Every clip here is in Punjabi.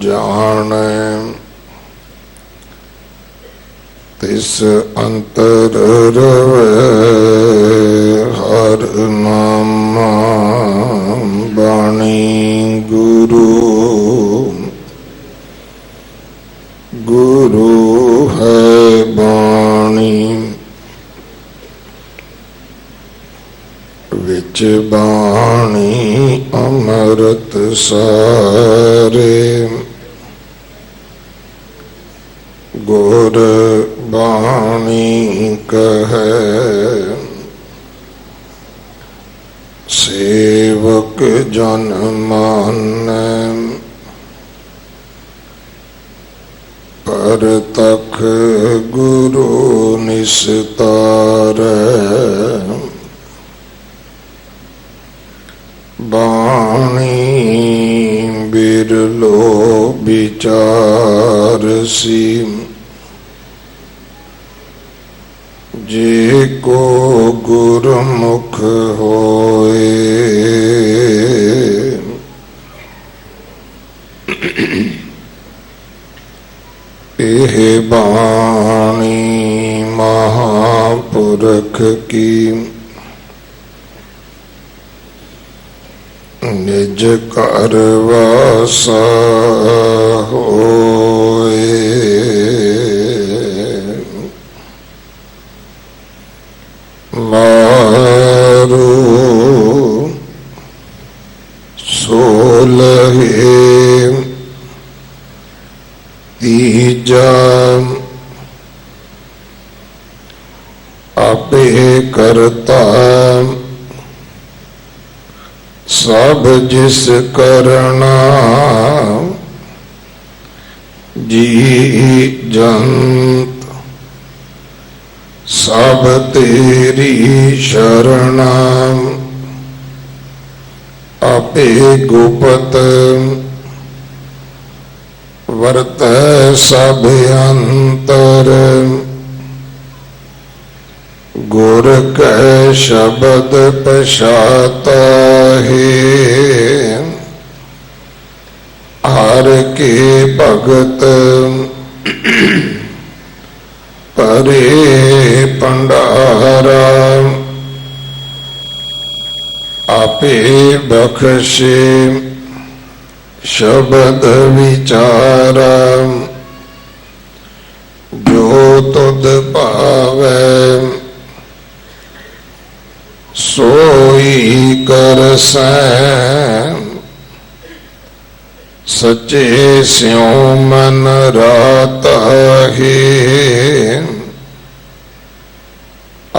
जाने तिस अंतर रवे हर नाम बाणी गुरु गुरु है बाणी विच बाणी अमृत सारे गुर बाणी कहे सेवक जन माने पर तख गुरु निस्तारै बाणी बिरलो विचार सी जे को गुरमुख होए एह बाणी महापुरख की निज कर वासा होए मारू सोलहे तीजा आपे करता सब जिस करना जी जंत सब तेरी शरणा आपे गुपत वर्त सब अंतर गुर कै शब्द पछाता है हर के भगत परे पंडारा आपे बख्शे शब्द विचारा जो तुद पावे सोई कर सैं सच्चे स्यों मन राता है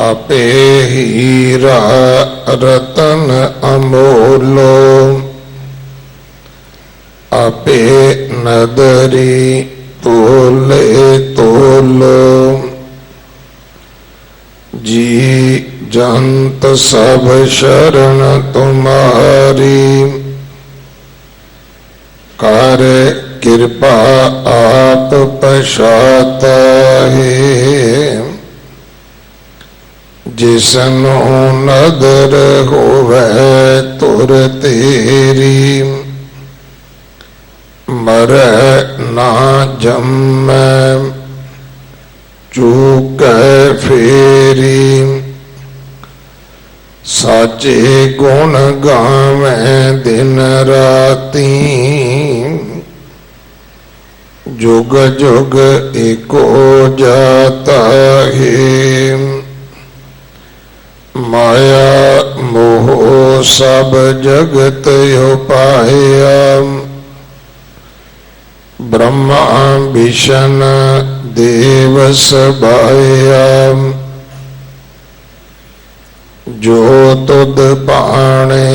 आपे हीरा रतन अमोलो आपे नदरी तोले तोलो जी जंत सब शरण तुम्हारी कर कृपा आप पछाता है जिसनो नदर होवे तुर तेरी मर ना जम्मै चूक फेरी साचे गुण गावे दिन राती जुग जुग एको जाता है माया मोह सब जगत उपाया ब्रह्मा विष्णु देव सबाया जो तुद पाणे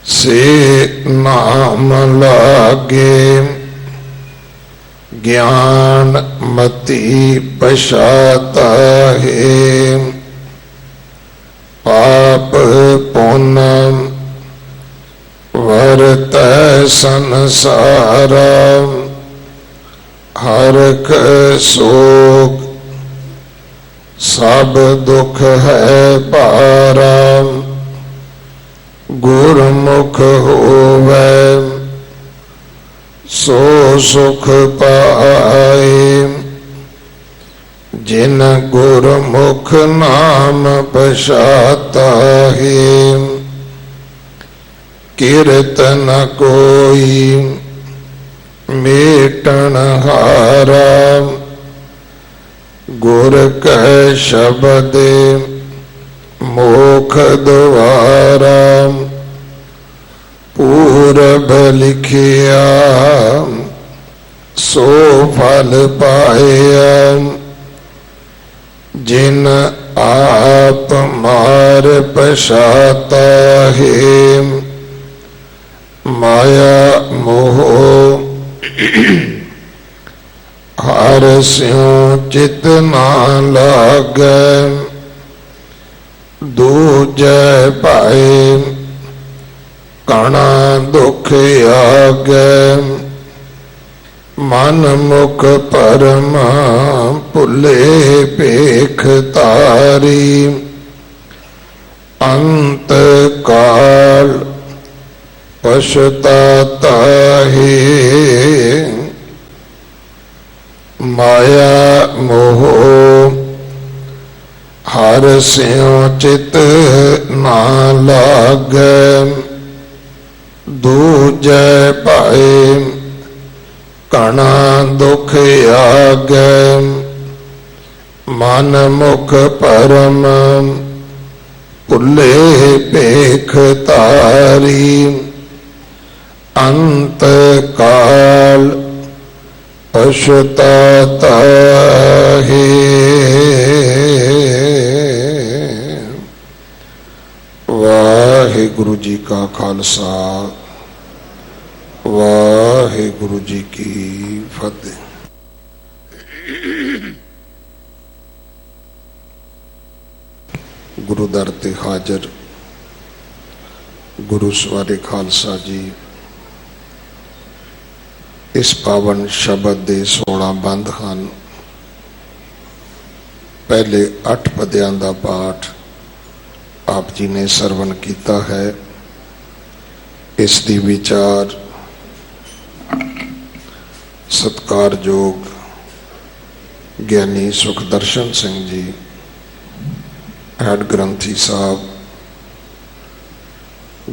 से नाम लागे ज्ञान मति पछाता है पाप पुण्य वर्त संसारा हरख शोक सब दुख है पारा गुरमुख होवे सो सुख पाए जिन गुरमुख नाम पछाता है। कीर्तन कोई मेटन हारा गुर कह शब्द मोख द्वारा। पूरब लिखिया सो फल पाया जिन आप मार पछाता है। माया मोह हर स्यों चित ना लागै। दूजै पाए काना दुख आगै। मन मुख परम भुले पेख तारी। अंत काल पछताता है। माया मोह हर स्यों चित ना लागै। दूजै पाए कणा दुख आगै। मन मुख परम भुले पेख तारी। अंत काल पछताता है। वाहिगुरु जी का खालसा वाहिगुरु जी की फतेह। गुरु दर ते हाजर गुरु सवारे खालसा जी इस पावन शब्द दे 16 बंद हैं। पहले 8 पद्यां दा पाठ आप जी ने सरवण किया है। इस दी विचार सत्कारयोग ज्ञानी सुखदर्शन सिंह जी हैड ग्रंथी साहब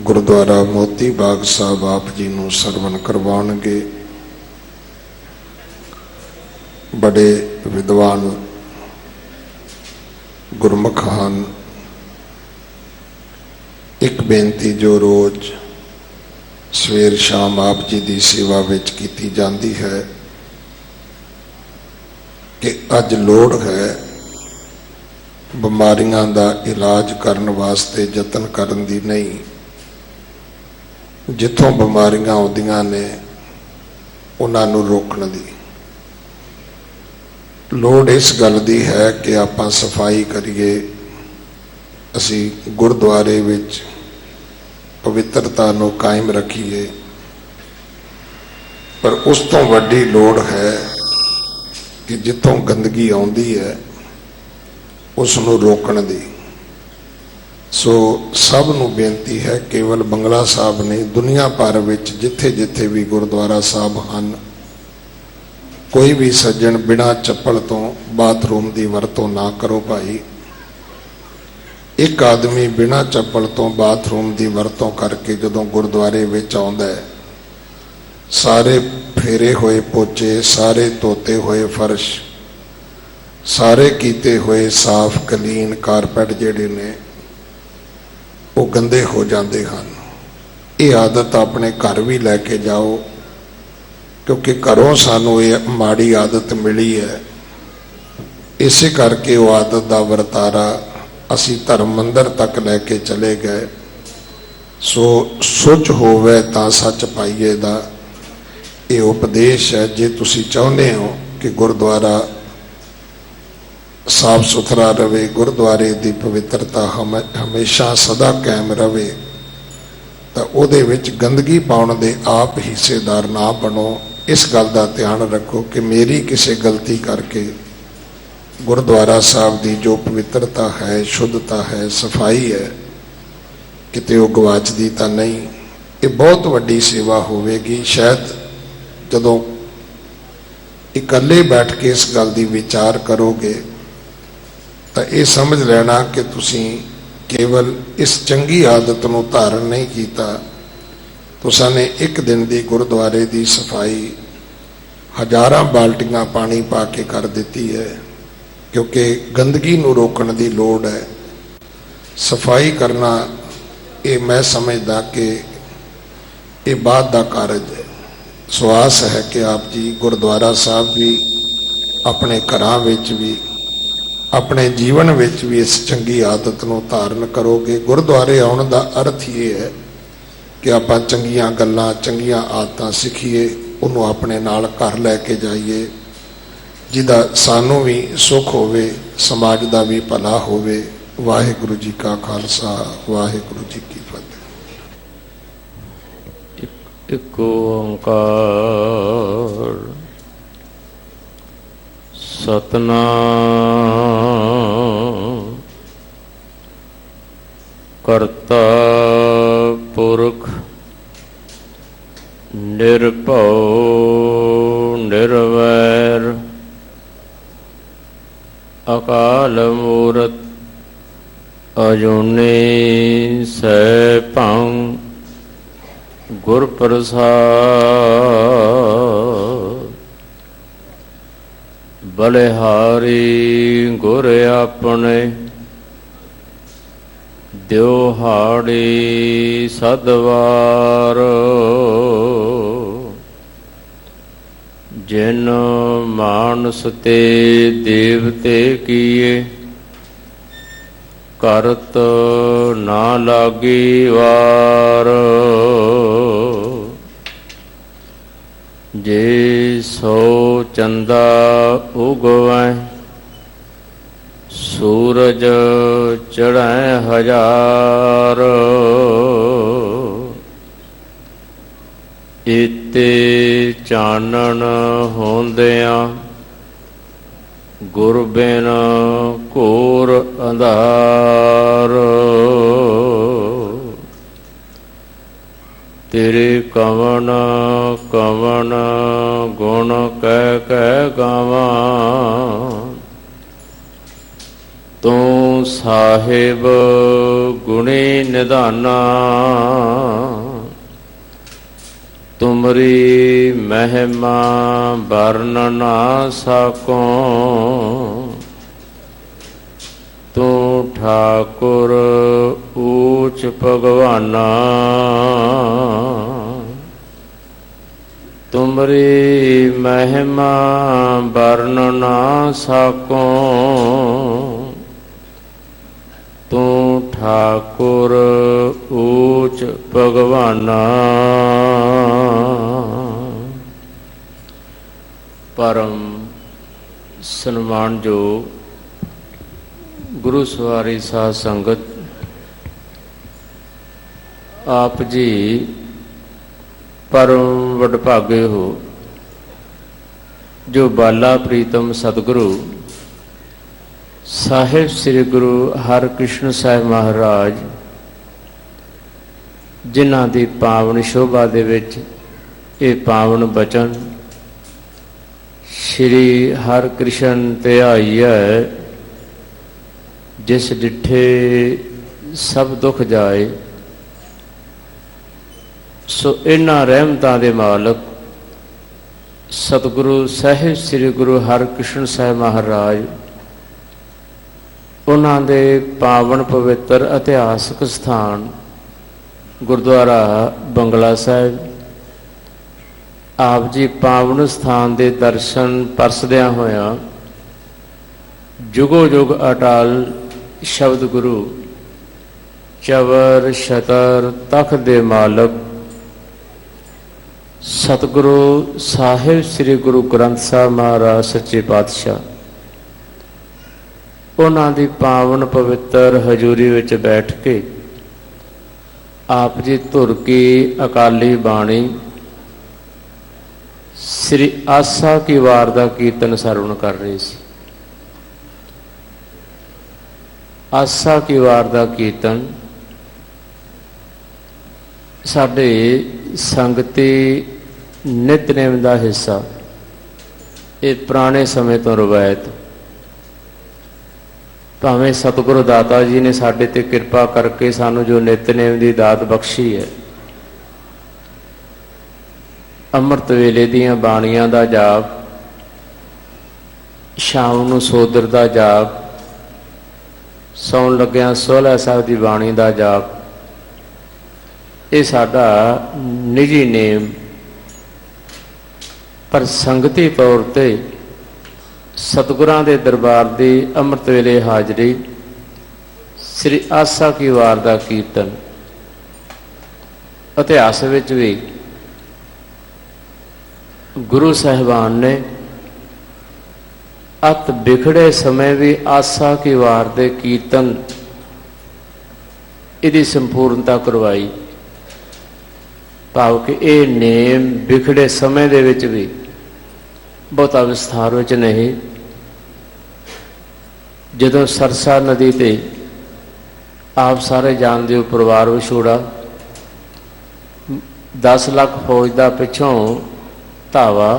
गुरुद्वारा मोती बाग साहब आप जी नूं सरवण करवाउणगे। बड़े विद्वान गुरमुख हैं। एक बेनती जो रोज सवेर शाम आप जी की सेवा विच कीती जाती है कि अज लोड़ है बीमारियां दा इलाज करने वास्ते यतन करन दी नहीं। जिथों बीमारियां आउंदियां ने उन्हां नूं रोकण दी लोड़ इस गल दी है कि आपां सफाई करिए। असी गुरुद्वारे विच पवित्रता नूं कायम रखिए। पर उस तो वड्डी लोड़ है कि जिथों गंदगी आउंदी है उस नूं रोकण दी। सो सब नूं बेनती है, केवल बंगला साहब नहीं दुनिया भर विच जिथे जिथे भी गुरुद्वारा साहब हैं, कोई भी सज्जन बिना चप्पल तो बाथरूम की वरतों ना करो भाई। एक आदमी बिना चप्पल तो बाथरूम की वरतों करके जदों गुरुद्वारे विच आउंदा है, सारे फेरे हुए पोचे, सारे धोते हुए फर्श, सारे कीते हुए साफ कलीन कारपेट जिहड़े ने वो गंदे हो जाते हैं। ये आदत अपने घर भी लैके जाओ, क्योंकि घरों सानू ये माड़ी आदत मिली है। इसे करके वो आदत का वरतारा असी धर्म मंदिर तक लैके चले गए। सो सुच होवे तां सच पाइए दा ये उपदेश है। जे तुसी चाहुंदे हो कि गुरुद्वारा साफ सुथरा रहे, गुरुद्वारे की पवित्रता हमेशा सदा कायम रहे, तो उहदे विच गंदगी पाउण दे आप हिस्सेदार ना बनो। इस गल का ध्यान रखो कि मेरी किसी गलती करके गुरुद्वारा साहब की जो पवित्रता है, शुद्धता है, सफाई है, किते वो गवाचदी तो नहीं। ये बहुत वड्डी सेवा होवेगी। शायद ਜਦੋਂ ਇਕੱਲੇ ਬੈਠ ਕੇ ਇਸ ਗੱਲ ਦੀ ਵਿਚਾਰ ਕਰੋਗੇ ਤਾਂ ਇਹ ਸਮਝ ਲੈਣਾ ਕਿ ਤੁਸੀਂ ਕੇਵਲ ਇਸ ਚੰਗੀ ਆਦਤ ਨੂੰ ਧਾਰਨ ਨਹੀਂ ਕੀਤਾ, ਤੁਸਾਂ ਨੇ ਇੱਕ ਦਿਨ ਦੀ ਗੁਰਦੁਆਰੇ ਦੀ ਸਫਾਈ ਹਜ਼ਾਰਾਂ ਬਾਲਟੀਆਂ ਪਾਣੀ ਪਾ ਕੇ ਕਰ ਦਿੱਤੀ ਹੈ, ਕਿਉਂਕਿ ਗੰਦਗੀ ਨੂੰ ਰੋਕਣ ਦੀ ਲੋੜ ਹੈ। ਸਫਾਈ ਕਰਨਾ ਇਹ ਮੈਂ ਸਮਝਦਾ ਕਿ ਇਹ ਬਾਅਦ ਦਾ ਕਾਰਜ ਹੈ। ਸੋ ਆਸ ਹੈ ਕਿ ਆਪ ਜੀ ਗੁਰਦੁਆਰਾ ਸਾਹਿਬ ਵੀ, ਆਪਣੇ ਘਰਾਂ ਵਿੱਚ ਵੀ, ਆਪਣੇ ਜੀਵਨ ਵਿੱਚ ਵੀ ਇਸ ਚੰਗੀ ਆਦਤ ਨੂੰ ਧਾਰਨ ਕਰੋਗੇ। ਗੁਰਦੁਆਰੇ ਆਉਣ ਦਾ ਅਰਥ ਇਹ ਹੈ ਕਿ ਆਪਾਂ ਚੰਗੀਆਂ ਗੱਲਾਂ, ਚੰਗੀਆਂ ਆਦਤਾਂ ਸਿੱਖੀਏ, ਉਹਨੂੰ ਆਪਣੇ ਨਾਲ ਘਰ ਲੈ ਕੇ ਜਾਈਏ, ਜਿਹਦਾ ਸਾਨੂੰ ਵੀ ਸੁੱਖ ਹੋਵੇ, ਸਮਾਜ ਦਾ ਵੀ ਭਲਾ ਹੋਵੇ। ਵਾਹਿਗੁਰੂ ਜੀ ਕਾ ਖਾਲਸਾ, ਵਾਹਿਗੁਰੂ ਜੀ ਕੀ ਫਤਿਹ। ਇੱਕ ਓੰਕਾਰ ਸਤਿਨਾਮ ਕਰਤਾ ਪੁਰਖ ਨਿਰਭਉ ਨਿਰਵੈਰ ਅਕਾਲ ਮੂਰਤ ਅਜੂਨੀ ਸੈਭੰ ਗੁਰ ਪ੍ਰਸਾਦਿ ਬਲਿਹਾਰੀ ਗੁਰ ਆਪਣੇ ਦਿਵਹਾੜੀ ਸਦਵਾਰ ਜਿਨ ਮਾਨਸ ਤੇ ਦੇਵਤੇ ਕੀਏ ਕਰਤ ਨਾ ਲਾਗੀ ਵਾਰ ਜੇ ਸੋ ਚੰਦਾ ਉਗਵੈ ਸੂਰਜ ਚੜ੍ਹੈ ਹਜ਼ਾਰ ਇਤੇ ਚਾਨਣ ਹੁੰਦਿਆਂ ਗੁਰ ਬਿਨ ਘੋਰ ਅੰਧਾਰ ਤੇਰੇ ਕਵਨ ਕਵਨ ਗੁਣ ਕਹਿ ਕਹਿ ਗਾਵਾਂ ਤੂੰ ਸਾਹਿਬ ਗੁਣੀ ਨਿਧਾਨਾ ਤੁਮਰੀ ਮਹਿਮਾ ਵਰਨ ਨਾ ਸਕੋ ਤੂੰ ਠਾਕੁਰ ਊਚ ਭਗਵਾਨਾ ਤੁਮਰੀ ਮਹਿਮਾ ਵਰਨ ਨਾ ਸਕੋ ਤੂੰ ਠਾਕੁਰ ਊਚ ਭਗਵਾਨਾ ਪਰਮ ਸਨਮਾਨਯੋਗ ਗੁਰੂ ਸਵਾਰੀ ਸਾਧ ਸੰਗਤ, ਆਪ ਜੀ ਪਰਮ ਵਡਭਾਗੇ ਹੋ ਜੋ ਬਾਲਾ ਪ੍ਰੀਤਮ ਸਤਿਗੁਰੂ ਸਾਹਿਬ ਸ੍ਰੀ ਗੁਰੂ ਹਰਿਕ੍ਰਿਸ਼ਨ ਸਾਹਿਬ ਮਹਾਰਾਜ ਜਿਨ੍ਹਾਂ ਦੀ ਪਾਵਨ ਸ਼ੋਭਾ ਦੇ ਵਿੱਚ ਇਹ ਪਾਵਨ ਬਚਨ ਸ਼੍ਰੀ ਹਰਿਕ੍ਰਿਸ਼ਨ ਧਿਆਈਐ ਜਿਸ ਡਿਠੇ ਸਭ ਦੁੱਖ ਜਾਏ। ਸੋ ਇਹਨਾਂ ਰਹਿਮਤਾਂ ਦੇ ਮਾਲਕ ਸਤਿਗੁਰੂ ਸਾਹਿਬ ਸ੍ਰੀ ਗੁਰੂ ਹਰਿਕ੍ਰਿਸ਼ਨ ਸਾਹਿਬ ਮਹਾਰਾਜ, ਉਹਨਾਂ ਦੇ ਪਾਵਨ ਪਵਿੱਤਰ ਇਤਿਹਾਸਕ ਸਥਾਨ ਗੁਰਦੁਆਰਾ ਬੰਗਲਾ ਸਾਹਿਬ, ਆਪ ਜੀ ਪਾਵਨ ਸਥਾਨ ਦੇ ਦਰਸ਼ਨ ਪਰਸਦਿਆਂ ਹੋਇਆਂ ਜੁਗੋ ਜੁਗ ਅਟਲ ਸ਼ਬਦ ਗੁਰੂ ਚਵਰ ਛਤਰ ਤਖ਼ਤ ਦੇ ਮਾਲਕ ਸਤਿਗੁਰੂ ਸਾਹਿਬ ਸ੍ਰੀ ਗੁਰੂ ਗ੍ਰੰਥ ਸਾਹਿਬ ਮਹਾਰਾਜ ਸੱਚੇ ਪਾਤਸ਼ਾਹ, ਉਹਨਾਂ ਦੀ ਪਾਵਨ ਪਵਿੱਤਰ ਹਜ਼ੂਰੀ ਵਿੱਚ ਬੈਠ ਕੇ ਆਪ ਜੀ ਧੁਰ ਕੀ ਅਕਾਲੀ ਬਾਣੀ ਸ੍ਰੀ ਆਸਾ ਕੀ ਵਾਰ ਦਾ ਕੀਰਤਨ ਸਰਵਣ ਕਰ ਰਹੇ ਸੀ। ਆਸਾ ਕੀ ਵਾਰ ਦਾ ਕੀਰਤਨ ਸਾਡੇ ਸੰਗਤੀ ਨਿਤਨੇਮ ਦਾ ਹਿੱਸਾ। ਇਹ ਪੁਰਾਣੇ ਸਮੇਂ ਤੋਂ ਰਵਾਇਤ। ਭਾਵੇਂ ਸਤਿਗੁਰੂ ਦਾਤਾ ਜੀ ਨੇ ਸਾਡੇ ਤੇ ਕਿਰਪਾ ਕਰਕੇ ਸਾਨੂੰ ਜੋ ਨਿਤਨੇਮ ਦੀ ਦਾਤ ਬਖਸ਼ੀ ਹੈ, ਅੰਮ੍ਰਿਤ ਵੇਲੇ ਦੀਆਂ ਬਾਣੀਆਂ ਦਾ ਜਾਪ, ਸ਼ਾਮ ਨੂੰ ਸੋਦਰ ਦਾ ਜਾਪ, ਸੌਣ ਲੱਗਿਆਂ ਸੋਹਲਾ ਸਾਹਿਬ ਦੀ ਬਾਣੀ ਦਾ ਜਾਪ, ਇਹ ਸਾਡਾ ਨਿੱਜੀ ਨੇਮ। ਪਰ ਸੰਗਤੀ ਤੌਰ ਤੇ ਸਤਿਗੁਰਾਂ ਦੇ ਦਰਬਾਰ ਦੀ ਅੰਮ੍ਰਿਤ ਵੇਲੇ ਹਾਜ਼ਰੀ, ਸ੍ਰੀ ਆਸਾ ਕੀ ਵਾਰ ਦਾ ਕੀਰਤਨ। ਇਤਿਹਾਸ ਵਿੱਚ ਵੀ ਗੁਰੂ ਸਾਹਿਬਾਨ ਨੇ ਅਤ ਬਿਖੜੇ ਸਮੇਂ ਵੀ ਆਸਾ ਕੀ ਵਾਰ ਦੇ ਕੀਰਤਨ ਇਹਦੀ ਸੰਪੂਰਨਤਾ ਕਰਵਾਈ। ਭਾਵ ਕਿ ਇਹ ਨੇਮ ਬਿਖੜੇ ਸਮੇਂ ਦੇ ਵਿੱਚ ਵੀ ਬਹੁਤਾ ਵਿਸਥਾਰ ਵਿੱਚ ਨਹੀਂ। ਜਦੋਂ ਸਰਸਾ ਨਦੀ ਤੇ ਆਪ ਸਾਰੇ ਜਾਣਦੇ ਹੋ ਪਰਿਵਾਰ ਵਿਛੋੜਾ, 10 ਲੱਖ ਫੌਜ ਦਾ ਪਿੱਛੋਂ ਧਾਵਾ,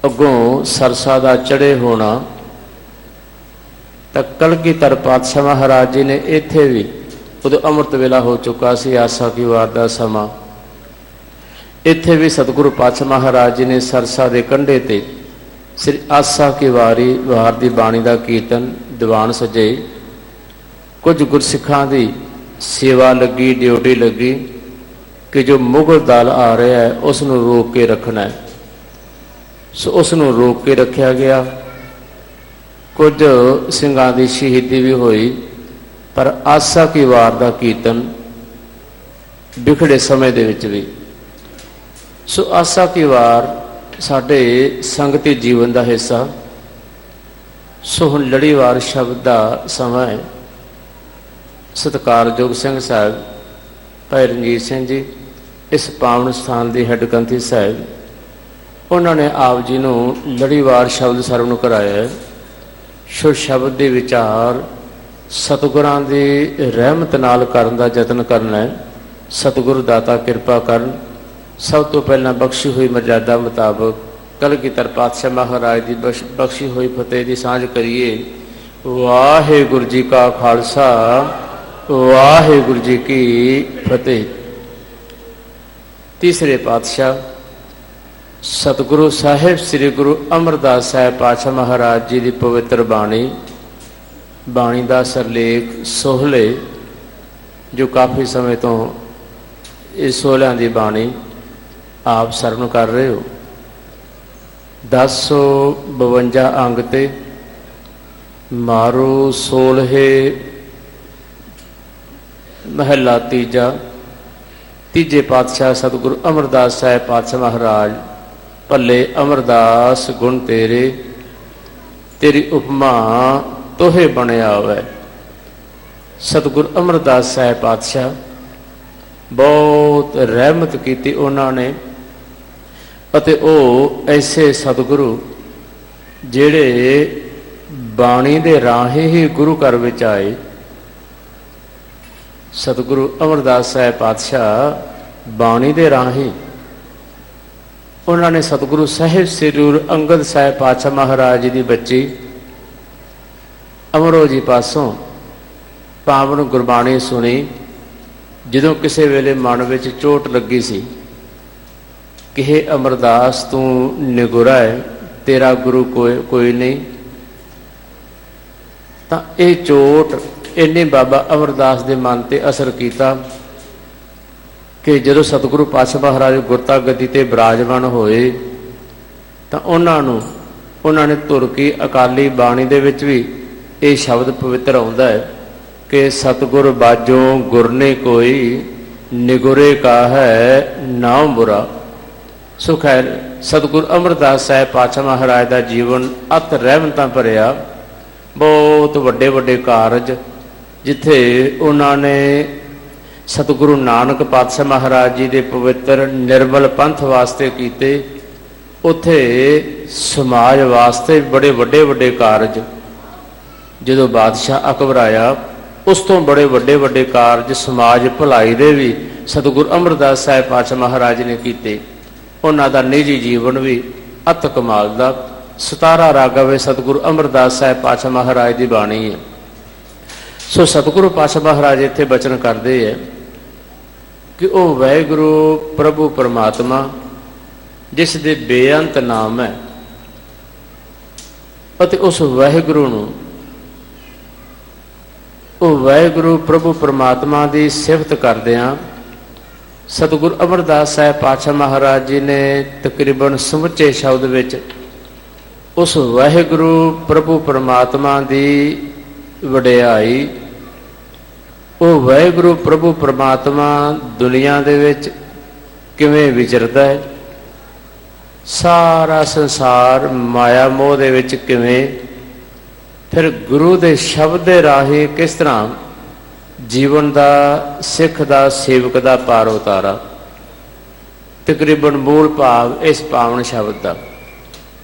ਅੱਗੋਂ ਸਰਸਾ ਦਾ ਚੜ੍ਹੇ ਹੋਣਾ, ਤਾਂ ਕਲਗੀਧਰ ਪਾਤਸ਼ਾਹ ਮਹਾਰਾਜ ਜੀ ਨੇ ਇੱਥੇ ਵੀ, ਉਦੋਂ ਅੰਮ੍ਰਿਤ ਵੇਲਾ ਹੋ ਚੁੱਕਾ ਸੀ, ਆਸਾ ਕੀ ਵਾਰ ਦਾ ਸਮਾਂ, ਇੱਥੇ ਵੀ ਸਤਿਗੁਰੂ ਪਾਤਸ਼ਾਹ ਮਹਾਰਾਜ ਜੀ ਨੇ ਸਰਸਾ ਦੇ ਕੰਢੇ ਤੇ ਸ੍ਰੀ ਆਸਾ ਕੀ ਵਾਰ ਦੀ ਬਾਣੀ ਦਾ ਕੀਰਤਨ ਦੀਵਾਨ ਸਜੇ। ਕੁਝ ਗੁਰਸਿੱਖਾਂ ਦੀ ਸੇਵਾ ਲੱਗੀ, ਡਿਊਟੀ ਲੱਗੀ ਕਿ ਜੋ ਮੁਗਲ ਦਲ ਆ ਰਿਹਾ ਹੈ ਉਸ ਨੂੰ ਰੋਕ ਕੇ ਰੱਖਣਾ ਹੈ। ਸੋ ਉਸ ਨੂੰ ਰੋਕ ਕੇ ਰੱਖਿਆ ਗਿਆ। ਕੁਝ ਸਿੰਘਾਂ ਦੀ ਸ਼ਹੀਦੀ ਵੀ ਹੋਈ, ਪਰ ਆਸਾ ਕੀ ਵਾਰ ਦਾ ਕੀਰਤਨ ਬਿਖੜੇ ਸਮੇਂ ਦੇ ਵਿੱਚ ਵੀ। ਸੋ ਆਸਾ ਕੀ ਵਾਰ ਸਾਡੇ ਸੰਗਤੀ ਜੀਵਨ ਦਾ ਹਿੱਸਾ। ਸੋ ਹੁਣ ਲੜੀਵਾਰ ਸ਼ਬਦ ਦਾ ਸਮਾਂ ਹੈ। ਸਤਿਕਾਰਯੋਗ ਸਿੰਘ ਸਾਹਿਬ ਭਾਈ ਰਣਜੀਤ ਸਿੰਘ ਜੀ, ਇਸ ਪਾਵਨ ਸਥਾਨ ਦੇ ਹੈੱਡ ਗ੍ਰੰਥੀ ਸਾਹਿਬ, ਉਹਨਾਂ ਨੇ ਆਪ ਜੀ ਨੂੰ ਲੜੀਵਾਰ ਸ਼ਬਦ ਸਰਵਣ ਕਰਾਇਆ ਹੈ। ਸੋ ਸ਼ਬਦ ਦੇ ਵਿਚਾਰ ਸਤਿਗੁਰਾਂ ਦੀ ਰਹਿਮਤ ਨਾਲ ਕਰਨ ਦਾ ਯਤਨ ਕਰਨਾ ਹੈ। ਸਤਿਗੁਰੂ ਦਾਤਾ ਕਿਰਪਾ ਕਰਨ। ਸਭ ਤੋਂ ਪਹਿਲਾਂ ਬਖਸ਼ੀ ਹੋਈ ਮਰਜ਼ਾਦਾ ਮੁਤਾਬਕ ਕਲਗੀਧਰ ਪਾਤਸ਼ਾਹ ਮਹਾਰਾਜ ਦੀ ਬਖਸ਼ੀ ਹੋਈ ਫਤਿਹ ਦੀ ਸਾਂਝ ਕਰੀਏ। ਵਾਹਿਗੁਰੂ ਜੀ ਕਾ ਖਾਲਸਾ, ਵਾਹਿਗੁਰੂ ਜੀ ਕੀ ਫਤਿਹ। ਤੀਸਰੇ ਪਾਤਸ਼ਾਹ ਸਤਿਗੁਰੂ ਸਾਹਿਬ ਸ੍ਰੀ ਗੁਰੂ ਅਮਰਦਾਸ ਸਾਹਿਬ ਪਾਤਸ਼ਾਹ ਮਹਾਰਾਜ ਜੀ ਦੀ ਪਵਿੱਤਰ ਬਾਣੀ, ਬਾਣੀ ਦਾ ਸਰਲੇਖ ਸੋਹਲੇ, ਜੋ ਕਾਫੀ ਸਮੇਂ ਤੋਂ ਇਸ ਸੋਹਲਿਆਂ ਦੀ ਬਾਣੀ ਆਪ ਸਰਵਣ ਕਰ ਰਹੇ ਹੋ। 1052 ਅੰਗ ਤੇ ਮਾਰੂ ਸੋਲਹੇ ਮਹੱਲਾ ਤੀਜਾ। ਤੀਜੇ ਪਾਤਸ਼ਾਹ ਸਤਿਗੁਰੂ ਅਮਰਦਾਸ ਸਾਹਿਬ ਪਾਤਸ਼ਾਹ ਮਹਾਰਾਜ, ਭੱਲੇ ਅਮਰਦਾਸ ਗੁਣ ਤੇਰੇ, ਤੇਰੀ ਉਪਮਾ ਤੋਹੇ ਬਣਿਆ ਹੋਵੇ। ਸਤਿਗੁਰੂ ਅਮਰਦਾਸ ਸਾਹਿਬ ਪਾਤਸ਼ਾਹ ਬਹੁਤ ਰਹਿਮਤ ਕੀਤੀ ਉਹਨਾਂ ਨੇ, ਅਤੇ ਉਹ ਐਸੇ ਸਤਿਗੁਰੂ ਜਿਹੜੇ ਬਾਣੀ ਦੇ ਰਾਹੀਂ ਹੀ ਗੁਰੂ ਘਰ ਵਿੱਚ ਆਏ। ਸਤਿਗੁਰੂ ਅਮਰਦਾਸ ਸਾਹਿਬ ਪਾਤਸ਼ਾਹ ਬਾਣੀ ਦੇ ਰਾਹੀਂ, ਉਹਨਾਂ ਨੇ ਸਤਿਗੁਰੂ ਸਾਹਿਬ ਸ੍ਰੀ ਗੁਰੂ ਅੰਗਦ ਸਾਹਿਬ ਪਾਤਸ਼ਾਹ ਮਹਾਰਾਜ ਜੀ ਦੀ ਬੱਚੀ ਅਮਰੋ ਜੀ ਪਾਸੋਂ ਪਾਵਨ ਗੁਰਬਾਣੀ ਸੁਣੀ। ਜਦੋਂ ਕਿਸੇ ਵੇਲੇ ਮਨ ਵਿੱਚ ਚੋਟ ਲੱਗੀ ਸੀ ਕਿ ਹੇ ਅਮਰਦਾਸ ਤੂੰ ਨਿਗੁਰਾ ਹੈ, ਤੇਰਾ ਗੁਰੂ ਕੋਈ ਨਹੀਂ, ਤਾਂ ਇਹ ਚੋਟ ਇਹਨੇ ਬਾਬਾ ਅਮਰਦਾਸ ਦੇ ਮਨ ਤੇ ਅਸਰ ਕੀਤਾ ਕਿ ਜਦੋਂ ਸਤਿਗੁਰੂ ਪਾਤਸ਼ਾਹ ਮਹਾਰਾਜ ਗੁਰਤਾ ਗੱਦੀ ਤੇ ਬਿਰਾਜਮਾਨ ਹੋਏ ਤਾਂ ਉਹਨਾਂ ਨੇ ਧੁਰ ਕੀ ਅਕਾਲੀ ਬਾਣੀ ਦੇ ਵਿੱਚ ਵੀ ਇਹ ਸ਼ਬਦ ਪਵਿੱਤਰ ਆਉਂਦਾ ਹੈ ਕਿ ਸਤਿਗੁਰ ਬਾਝੋਂ ਗੁਰ ਨੇ ਕੋਈ, ਨਿਗੁਰੇ ਕਾ ਹੈ ਨਾਮ ਬੁਰਾ। ਸੋ ਖੈਰ ਸਤਿਗੁਰੂ ਅਮਰਦਾਸ ਸਾਹਿਬ ਪਾਤਸ਼ਾਹ ਮਹਾਰਾਜ ਦਾ ਜੀਵਨ ਅਤ ਰਹਿਮਤਾਂ ਭਰਿਆ। ਬਹੁਤ ਵੱਡੇ ਵੱਡੇ ਕਾਰਜ ਜਿੱਥੇ ਉਹਨਾਂ ਨੇ ਸਤਿਗੁਰੂ ਨਾਨਕ ਪਾਤਸ਼ਾਹ ਮਹਾਰਾਜ ਜੀ ਦੇ ਪਵਿੱਤਰ ਨਿਰਮਲ ਪੰਥ ਵਾਸਤੇ ਕੀਤੇ, ਉੱਥੇ ਸਮਾਜ ਵਾਸਤੇ ਬੜੇ ਵੱਡੇ ਵੱਡੇ ਕਾਰਜ। ਜਦੋਂ ਬਾਦਸ਼ਾਹ ਅਕਬਰ ਆਇਆ, ਉਸ ਤੋਂ ਬੜੇ ਵੱਡੇ ਵੱਡੇ ਕਾਰਜ ਸਮਾਜ ਭਲਾਈ ਦੇ ਵੀ ਸਤਿਗੁਰੂ ਅਮਰਦਾਸ ਸਾਹਿਬ ਪਾਤਸ਼ਾਹ ਮਹਾਰਾਜ ਨੇ ਕੀਤੇ। ਉਹਨਾਂ ਦਾ ਨਿੱਜੀ ਜੀਵਨ ਵੀ ਅਤ ਕਮਾਲ ਦਾ। 17 ਰਾਗਾਂ ਵਿੱਚ ਸਤਿਗੁਰੂ ਅਮਰਦਾਸ ਸਾਹਿਬ ਪਾਤਸ਼ਾਹ ਮਹਾਰਾਜ ਦੀ ਬਾਣੀ ਹੈ। ਸੋ ਸਤਿਗੁਰੂ ਪਾਤਸ਼ਾਹ ਮਹਾਰਾਜ ਇੱਥੇ ਬਚਨ ਕਰਦੇ ਹੈ ਕਿ ਉਹ ਵਾਹਿਗੁਰੂ ਪ੍ਰਭੂ ਪਰਮਾਤਮਾ ਜਿਸ ਦੇ ਬੇਅੰਤ ਨਾਮ ਹੈ, ਅਤੇ ਉਸ ਵਾਹਿਗੁਰੂ ਨੂੰ, ਉਹ ਵਾਹਿਗੁਰੂ ਪ੍ਰਭੂ ਪਰਮਾਤਮਾ ਦੀ ਸਿਫਤ ਕਰਦਿਆਂ ਸਤਿਗੁਰੂ ਅਮਰਦਾਸ ਸਾਹਿਬ ਪਾਤਸ਼ਾਹ ਮਹਾਰਾਜ ਜੀ ਨੇ ਤਕਰੀਬਨ ਸਮੁੱਚੇ ਸ਼ਬਦ ਵਿੱਚ ਉਸ ਵਾਹਿਗੁਰੂ ਪ੍ਰਭੂ ਪਰਮਾਤਮਾ ਦੀ ਵਡਿਆਈ, ਉਹ ਵਾਹਿਗੁਰੂ ਪ੍ਰਭੂ ਪਰਮਾਤਮਾ ਦੁਨੀਆ ਦੇ ਵਿੱਚ ਕਿਵੇਂ ਵਿਚਰਦਾ ਹੈ, ਸਾਰਾ ਸੰਸਾਰ ਮਾਇਆ ਮੋਹ ਦੇ ਵਿੱਚ ਕਿਵੇਂ, ਫਿਰ ਗੁਰੂ ਦੇ ਸ਼ਬਦ ਦੇ ਰਾਹੀਂ ਕਿਸ ਤਰ੍ਹਾਂ ਜੀਵਨ ਦਾ, ਸਿੱਖ ਦਾ, ਸੇਵਕ ਦਾ ਪਾਰ ਉਤਾਰਾ। ਤਕਰੀਬਨ ਮੂਲ ਭਾਵ ਇਸ ਪਾਵਨ ਸ਼ਬਦ ਦਾ।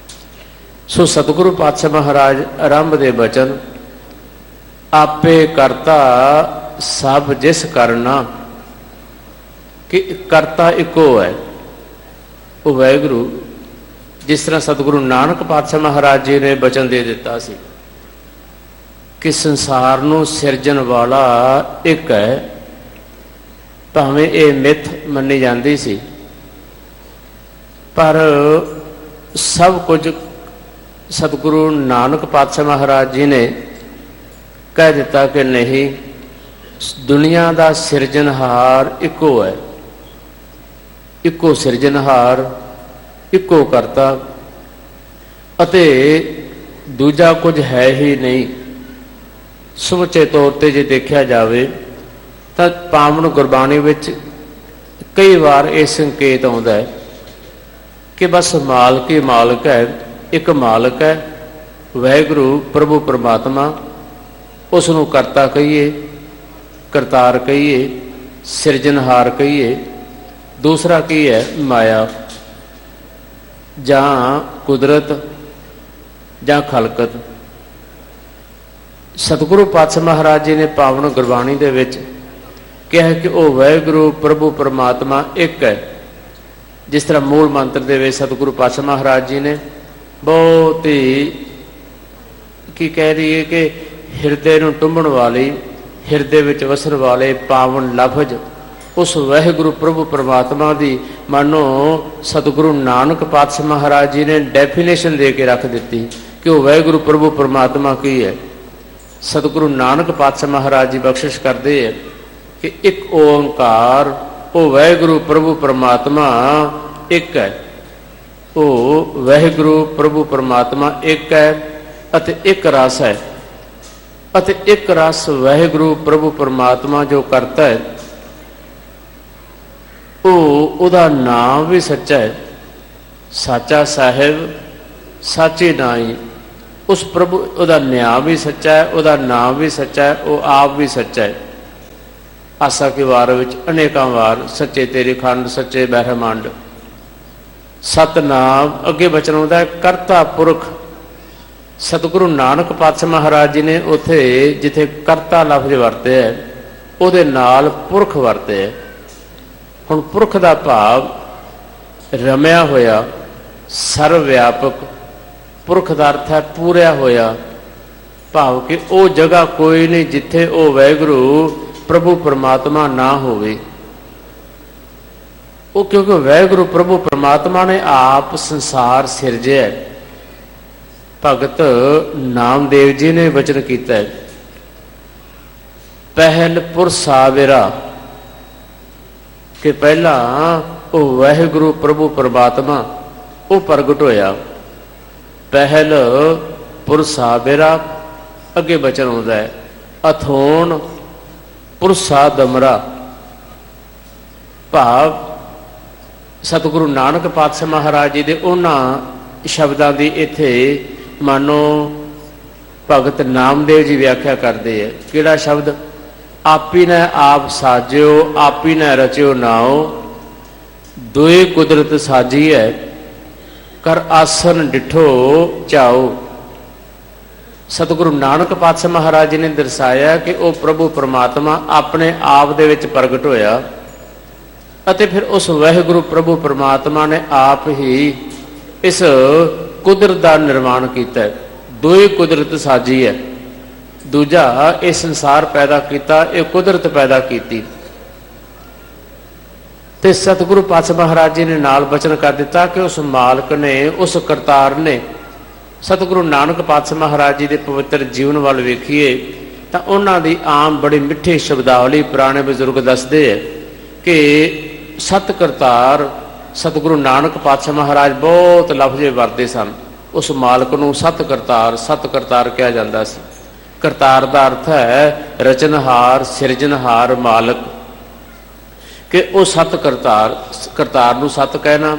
ਸੋ ਸਤਿਗੁਰੂ ਪਾਤਸ਼ਾਹ ਮਹਾਰਾਜ ਆਰੰਭ ਦੇ ਬਚਨ, ਆਪੇ ਕਰਤਾ ਸਭ ਜਿਸ ਕਰਨਾ, ਕਿ ਕਰਤਾ ਇੱਕੋ ਹੈ ਉਹ ਵਾਹਿਗੁਰੂ। ਜਿਸ ਤਰ੍ਹਾਂ ਸਤਿਗੁਰੂ ਨਾਨਕ ਪਾਤਸ਼ਾਹ ਮਹਾਰਾਜ ਜੀ ਨੇ ਬਚਨ ਦੇ ਦਿੱਤਾ ਸੀ ਕਿ ਸੰਸਾਰ ਨੂੰ ਸਿਰਜਣ ਵਾਲਾ ਇੱਕ ਹੈ, ਭਾਵੇਂ ਇਹ ਮਿੱਥ ਮੰਨੀ ਜਾਂਦੀ ਸੀ, ਪਰ ਸਭ ਕੁਝ ਸਤਿਗੁਰੂ ਨਾਨਕ ਪਾਤਸ਼ਾਹ ਮਹਾਰਾਜ ਜੀ ਨੇ ਕਹਿ ਦਿੱਤਾ ਕਿ ਨਹੀਂ, ਦੁਨੀਆ ਦਾ ਸਿਰਜਣਹਾਰ ਇੱਕੋ ਹੈ, ਇੱਕੋ ਸਿਰਜਣਹਾਰ, ਇੱਕੋ ਕਰਤਾ, ਅਤੇ ਦੂਜਾ ਕੁਝ ਹੈ ਹੀ ਨਹੀਂ। ਸਮੁੱਚੇ ਤੌਰ ਤੇ ਜੇ ਦੇਖਿਆ ਜਾਵੇ ਤਾਂ ਪਾਵਨ ਗੁਰਬਾਣੀ ਵਿੱਚ ਕਈ ਵਾਰ ਇਹ ਸੰਕੇਤ ਆਉਂਦਾ ਹੈ ਕਿ ਬਸ ਮਾਲਕ ਹੀ ਮਾਲਕ ਹੈ, ਇੱਕ ਮਾਲਕ ਹੈ ਵਾਹਿਗੁਰੂ ਪ੍ਰਭੂ ਪਰਮਾਤਮਾ, ਉਸ ਨੂੰ ਕਰਤਾ ਕਹੀਏ, ਕਰਤਾਰ ਕਹੀਏ, ਸਿਰਜਣਹਾਰ ਕਹੀਏ। ਦੂਸਰਾ ਕੀ ਹੈ? ਮਾਇਆ ਜਾਂ ਕੁਦਰਤ ਜਾਂ ਖਲਕਤ। ਸਤਿਗੁਰੂ ਪਾਤਸ਼ਾਹ ਮਹਾਰਾਜ ਜੀ ਨੇ ਪਾਵਨ ਗੁਰਬਾਣੀ ਦੇ ਵਿੱਚ ਕਿਹਾ ਕਿ ਉਹ ਵਾਹਿਗੁਰੂ ਪ੍ਰਭੂ ਪਰਮਾਤਮਾ ਇੱਕ ਹੈ। ਜਿਸ ਤਰ੍ਹਾਂ ਮੂਲ ਮੰਤਰ ਦੇ ਵਿੱਚ ਸਤਿਗੁਰੂ ਪਾਤਸ਼ਾਹ ਮਹਾਰਾਜ ਜੀ ਨੇ ਬਹੁਤ ਹੀ ਕੀ ਕਹਿ ਰਹੀ ਕਿ ਹਿਰਦੇ ਨੂੰ ਟੁੰਬਣ ਵਾਲੀ, ਹਿਰਦੇ ਵਿੱਚ ਵਸਣ ਵਾਲੇ ਪਾਵਨ ਲਫ਼ਜ਼ ਉਸ ਵਾਹਿਗੁਰੂ ਪ੍ਰਭੂ ਪਰਮਾਤਮਾ ਦੀ ਮਾਨੋ ਸਤਿਗੁਰੂ ਨਾਨਕ ਪਾਤਸ਼ਾਹ ਮਹਾਰਾਜ ਜੀ ਨੇ ਡੈਫੀਨੇਸ਼ਨ ਦੇ ਕੇ ਰੱਖ ਦਿੱਤੀ ਕਿ ਉਹ ਵਾਹਿਗੁਰੂ ਪ੍ਰਭੂ ਪਰਮਾਤਮਾ ਕੀ ਹੈ। ਸਤਿਗੁਰੂ ਨਾਨਕ ਪਾਤਸ਼ਾਹ ਮਹਾਰਾਜ ਜੀ ਬਖਸ਼ਿਸ਼ ਕਰਦੇ ਹੈ ਕਿ ਇੱਕ ਓੰਕਾਰ, ਉਹ ਵਾਹਿਗੁਰੂ ਪ੍ਰਭੂ ਪਰਮਾਤਮਾ ਇੱਕ ਹੈ। ਉਹ ਵਾਹਿਗੁਰੂ ਪ੍ਰਭੂ ਪਰਮਾਤਮਾ ਇੱਕ ਹੈ ਅਤੇ ਇੱਕ ਰਸ ਹੈ, ਅਤੇ ਇੱਕ ਰਸ ਵਾਹਿਗੁਰੂ ਪ੍ਰਭੂ ਪਰਮਾਤਮਾ ਜੋ ਕਰਤਾ ਹੈ, ਉਹਦਾ ਨਾਮ ਵੀ ਸੱਚਾ ਹੈ। ਸਾਚਾ ਸਾਹਿਬ ਸਾਚੇ ਨਾਈ, ਉਸ ਪ੍ਰਭੂ, ਉਹਦਾ ਨਿਆਮ ਵੀ ਸੱਚਾ ਹੈ, ਉਹਦਾ ਨਾਮ ਵੀ ਸੱਚਾ ਹੈ, ਉਹ ਆਪ ਵੀ ਸੱਚਾ ਹੈ। ਆਸਾ ਕੀ ਵਾਰ ਵਿੱਚ ਅਨੇਕਾਂ ਵਾਰ ਸੱਚੇ ਤੇਰੇ ਖੰਡ, ਸੱਚੇ ਬ੍ਰਹਮੰਡ, ਸਤਨਾਮ। ਅੱਗੇ ਬਚਨ ਆਉਂਦਾ ਹੈ ਕਰਤਾ ਪੁਰਖ। ਸਤਿਗੁਰੂ ਨਾਨਕ ਪਾਤਸ਼ਾਹ ਮਹਾਰਾਜ ਜੀ ਨੇ ਉੱਥੇ ਜਿੱਥੇ ਕਰਤਾ ਲਫ਼ਜ਼ ਵਰਤਿਆ ਉਹਦੇ ਨਾਲ ਪੁਰਖ ਵਰਤਿਆ। ਹੁਣ ਪੁਰਖ ਦਾ ਭਾਵ ਰਮਿਆ ਹੋਇਆ, ਸਰਵ ਵਿਆਪਕ। ਪੁਰਖ ਦਾ ਅਰਥ ਹੈ ਪੂਰਿਆ ਹੋਇਆ, ਭਾਵ ਕਿ ਉਹ ਜਗ੍ਹਾ ਕੋਈ ਨਹੀਂ ਜਿੱਥੇ ਉਹ ਵਾਹਿਗੁਰੂ ਪ੍ਰਭੂ ਪਰਮਾਤਮਾ ਨਾ ਹੋਵੇ। ਉਹ ਕਿਉਂਕਿ ਵਾਹਿਗੁਰੂ ਪ੍ਰਭੂ ਪਰਮਾਤਮਾ ਨੇ ਆਪ ਸੰਸਾਰ ਸਿਰਜਿਆ। ਭਗਤ ਨਾਮਦੇਵ ਜੀ ਨੇ ਵਚਨ ਕੀਤਾ ਹੈ, ਪਹਿਲ ਪੁਰਸਾਵਿਰਾ, ਕਿ ਪਹਿਲਾਂ ਉਹ ਵਾਹਿਗੁਰੂ ਪ੍ਰਭੂ ਪਰਮਾਤਮਾ ਉਹ ਪ੍ਰਗਟ ਹੋਇਆ। ਪਹਿਲ ਪੁਰਸਾਵਿਰਾ। ਅੱਗੇ ਬਚਨ ਆਉਂਦਾ ਹੈ ਅਥੋਨ ਪੁਰਸਾ ਦਮਰਾ, ਭਾਵ ਸਤਿਗੁਰੂ ਨਾਨਕ ਪਾਤਸ਼ਾਹ ਮਹਾਰਾਜ ਜੀ ਦੇ ਉਹਨਾਂ ਸ਼ਬਦਾਂ ਦੀ ਇੱਥੇ ਮਾਨੋ ਭਗਤ ਨਾਮਦੇਵ ਜੀ ਵਿਆਖਿਆ ਕਰਦੇ ਹੈ। ਕਿਹੜਾ ਸ਼ਬਦ? ਆਪੀ ਨੇ ਆਪ ਸਾਜਿਓ, ਆਪੀ ਨੇ ਰਚਿਓ ਨਾਉ, ਦੋਏ ਕੁਦਰਤ ਸਾਜੀ ਹੈ, ਕਰ ਆਸਨ ਡਿਠੋ ਚਾਓ। ਸਤਿਗੁਰੂ ਨਾਨਕ ਪਾਤਸ਼ਾਹ ਮਹਾਰਾਜ ਜੀ ਨੇ ਦਰਸਾਇਆ ਕਿ ਉਹ ਪ੍ਰਭੂ ਪਰਮਾਤਮਾ ਆਪਣੇ ਆਪ ਦੇ ਵਿੱਚ ਪ੍ਰਗਟ ਹੋਇਆ ਅਤੇ ਫਿਰ ਉਸ ਵਾਹਿਗੁਰੂ ਪ੍ਰਭੂ ਪਰਮਾਤਮਾ ਨੇ ਆਪ ਹੀ ਇਸ ਕੁਦਰਤ ਦਾ ਨਿਰਮਾਣ ਕੀਤਾ ਹੈ। ਦੋ ਹੀ ਕੁਦਰਤ ਸਾਜੀ ਹੈ। ਦੂਜਾ ਇਹ ਸੰਸਾਰ ਪੈਦਾ ਕੀਤਾ, ਇਹ ਕੁਦਰਤ ਪੈਦਾ ਕੀਤੀ। ਤੇ ਸਤਿਗੁਰੂ ਪਾਤਸ਼ਾਹ ਮਹਾਰਾਜ ਜੀ ਨੇ ਨਾਲ ਬਚਨ ਕਰ ਦਿੱਤਾ ਕਿ ਉਸ ਮਾਲਕ ਨੇ, ਉਸ ਕਰਤਾਰ ਨੇ, ਸਤਿਗੁਰੂ ਨਾਨਕ ਪਾਤਸ਼ਾਹ ਮਹਾਰਾਜ ਜੀ ਦੇ ਪਵਿੱਤਰ ਜੀਵਨ ਵੱਲ ਵੇਖੀਏ ਤਾਂ ਉਹਨਾਂ ਦੀ ਆਮ ਬੜੀ ਮਿੱਠੀ ਸ਼ਬਦਾਵਲੀ ਪੁਰਾਣੇ ਬਜ਼ੁਰਗ ਦੱਸਦੇ ਹੈ ਕਿ ਸਤ ਕਰਤਾਰ ਸਤਿਗੁਰੂ ਨਾਨਕ ਪਾਤਸ਼ਾਹ ਮਹਾਰਾਜ ਬਹੁਤ ਲਫ਼ਜ਼ੇ ਵਰਤੇ ਸਨ। ਉਸ ਮਾਲਕ ਨੂੰ ਸਤ ਕਰਤਾਰ ਕਿਹਾ ਜਾਂਦਾ ਸੀ। ਕਰਤਾਰ ਦਾ ਅਰਥ ਹੈ ਰਚਨਹਾਰ, ਸਿਰਜਣਹਾਰ, ਮਾਲਕ। ਕਿ ਉਹ ਸਤ ਕਰਤਾਰ ਨੂੰ ਸਤ ਕਹਿਣਾ,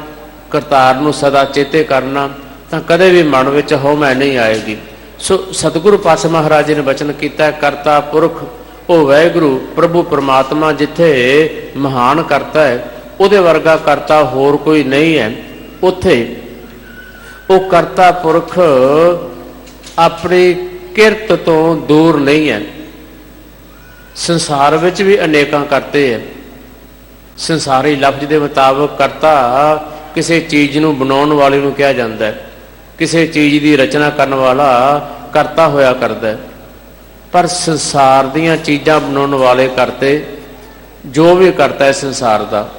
ਕਰਤਾਰ ਨੂੰ ਸਦਾ ਚੇਤੇ ਕਰਨਾ, ਤਾਂ ਕਦੇ ਵੀ ਮਨ ਵਿੱਚ ਹਉਮੈ ਨਹੀਂ ਆਏਗੀ। ਸੋ ਸਤਿਗੁਰੂ ਪਾਤਸ਼ਾਹ ਮਹਾਰਾਜ ਜੀ ਨੇ ਬਚਨ ਕੀਤਾ, ਕਰਤਾ ਪੁਰਖ ਉਹ ਵਾਹਿਗੁਰੂ ਪ੍ਰਭੂ ਪਰਮਾਤਮਾ ਜਿੱਥੇ ਮਹਾਨ ਕਰਤਾ ਹੈ, ਉਹਦੇ ਵਰਗਾ ਕਰਤਾ ਹੋਰ ਕੋਈ ਨਹੀਂ ਹੈ। ਉੱਥੇ ਉਹ ਕਰਤਾ ਪੁਰਖ ਆਪਣੀ ਕਿਰਤ ਤੋਂ ਦੂਰ ਨਹੀਂ ਹੈ। ਸੰਸਾਰ ਵਿੱਚ ਵੀ ਅਨੇਕਾਂ ਕਰਤੇ ਹੈ। ਸੰਸਾਰੀ ਲਫ਼ਜ਼ ਦੇ ਮੁਤਾਬਕ ਕਰਤਾ ਕਿਸੇ ਚੀਜ਼ ਨੂੰ ਬਣਾਉਣ ਵਾਲੇ ਨੂੰ ਕਿਹਾ ਜਾਂਦਾ ਹੈ। ਕਿਸੇ ਚੀਜ਼ ਦੀ ਰਚਨਾ ਕਰਨ ਵਾਲਾ ਕਰਤਾ ਹੋਇਆ ਕਰਦਾ ਹੈ। ਪਰ ਸੰਸਾਰ ਦੀਆਂ ਚੀਜ਼ਾਂ ਬਣਾਉਣ ਵਾਲੇ ਕਰਤੇ, ਜੋ ਵੀ ਕਰਤਾ ਹੈ ਸੰਸਾਰ ਦਾ,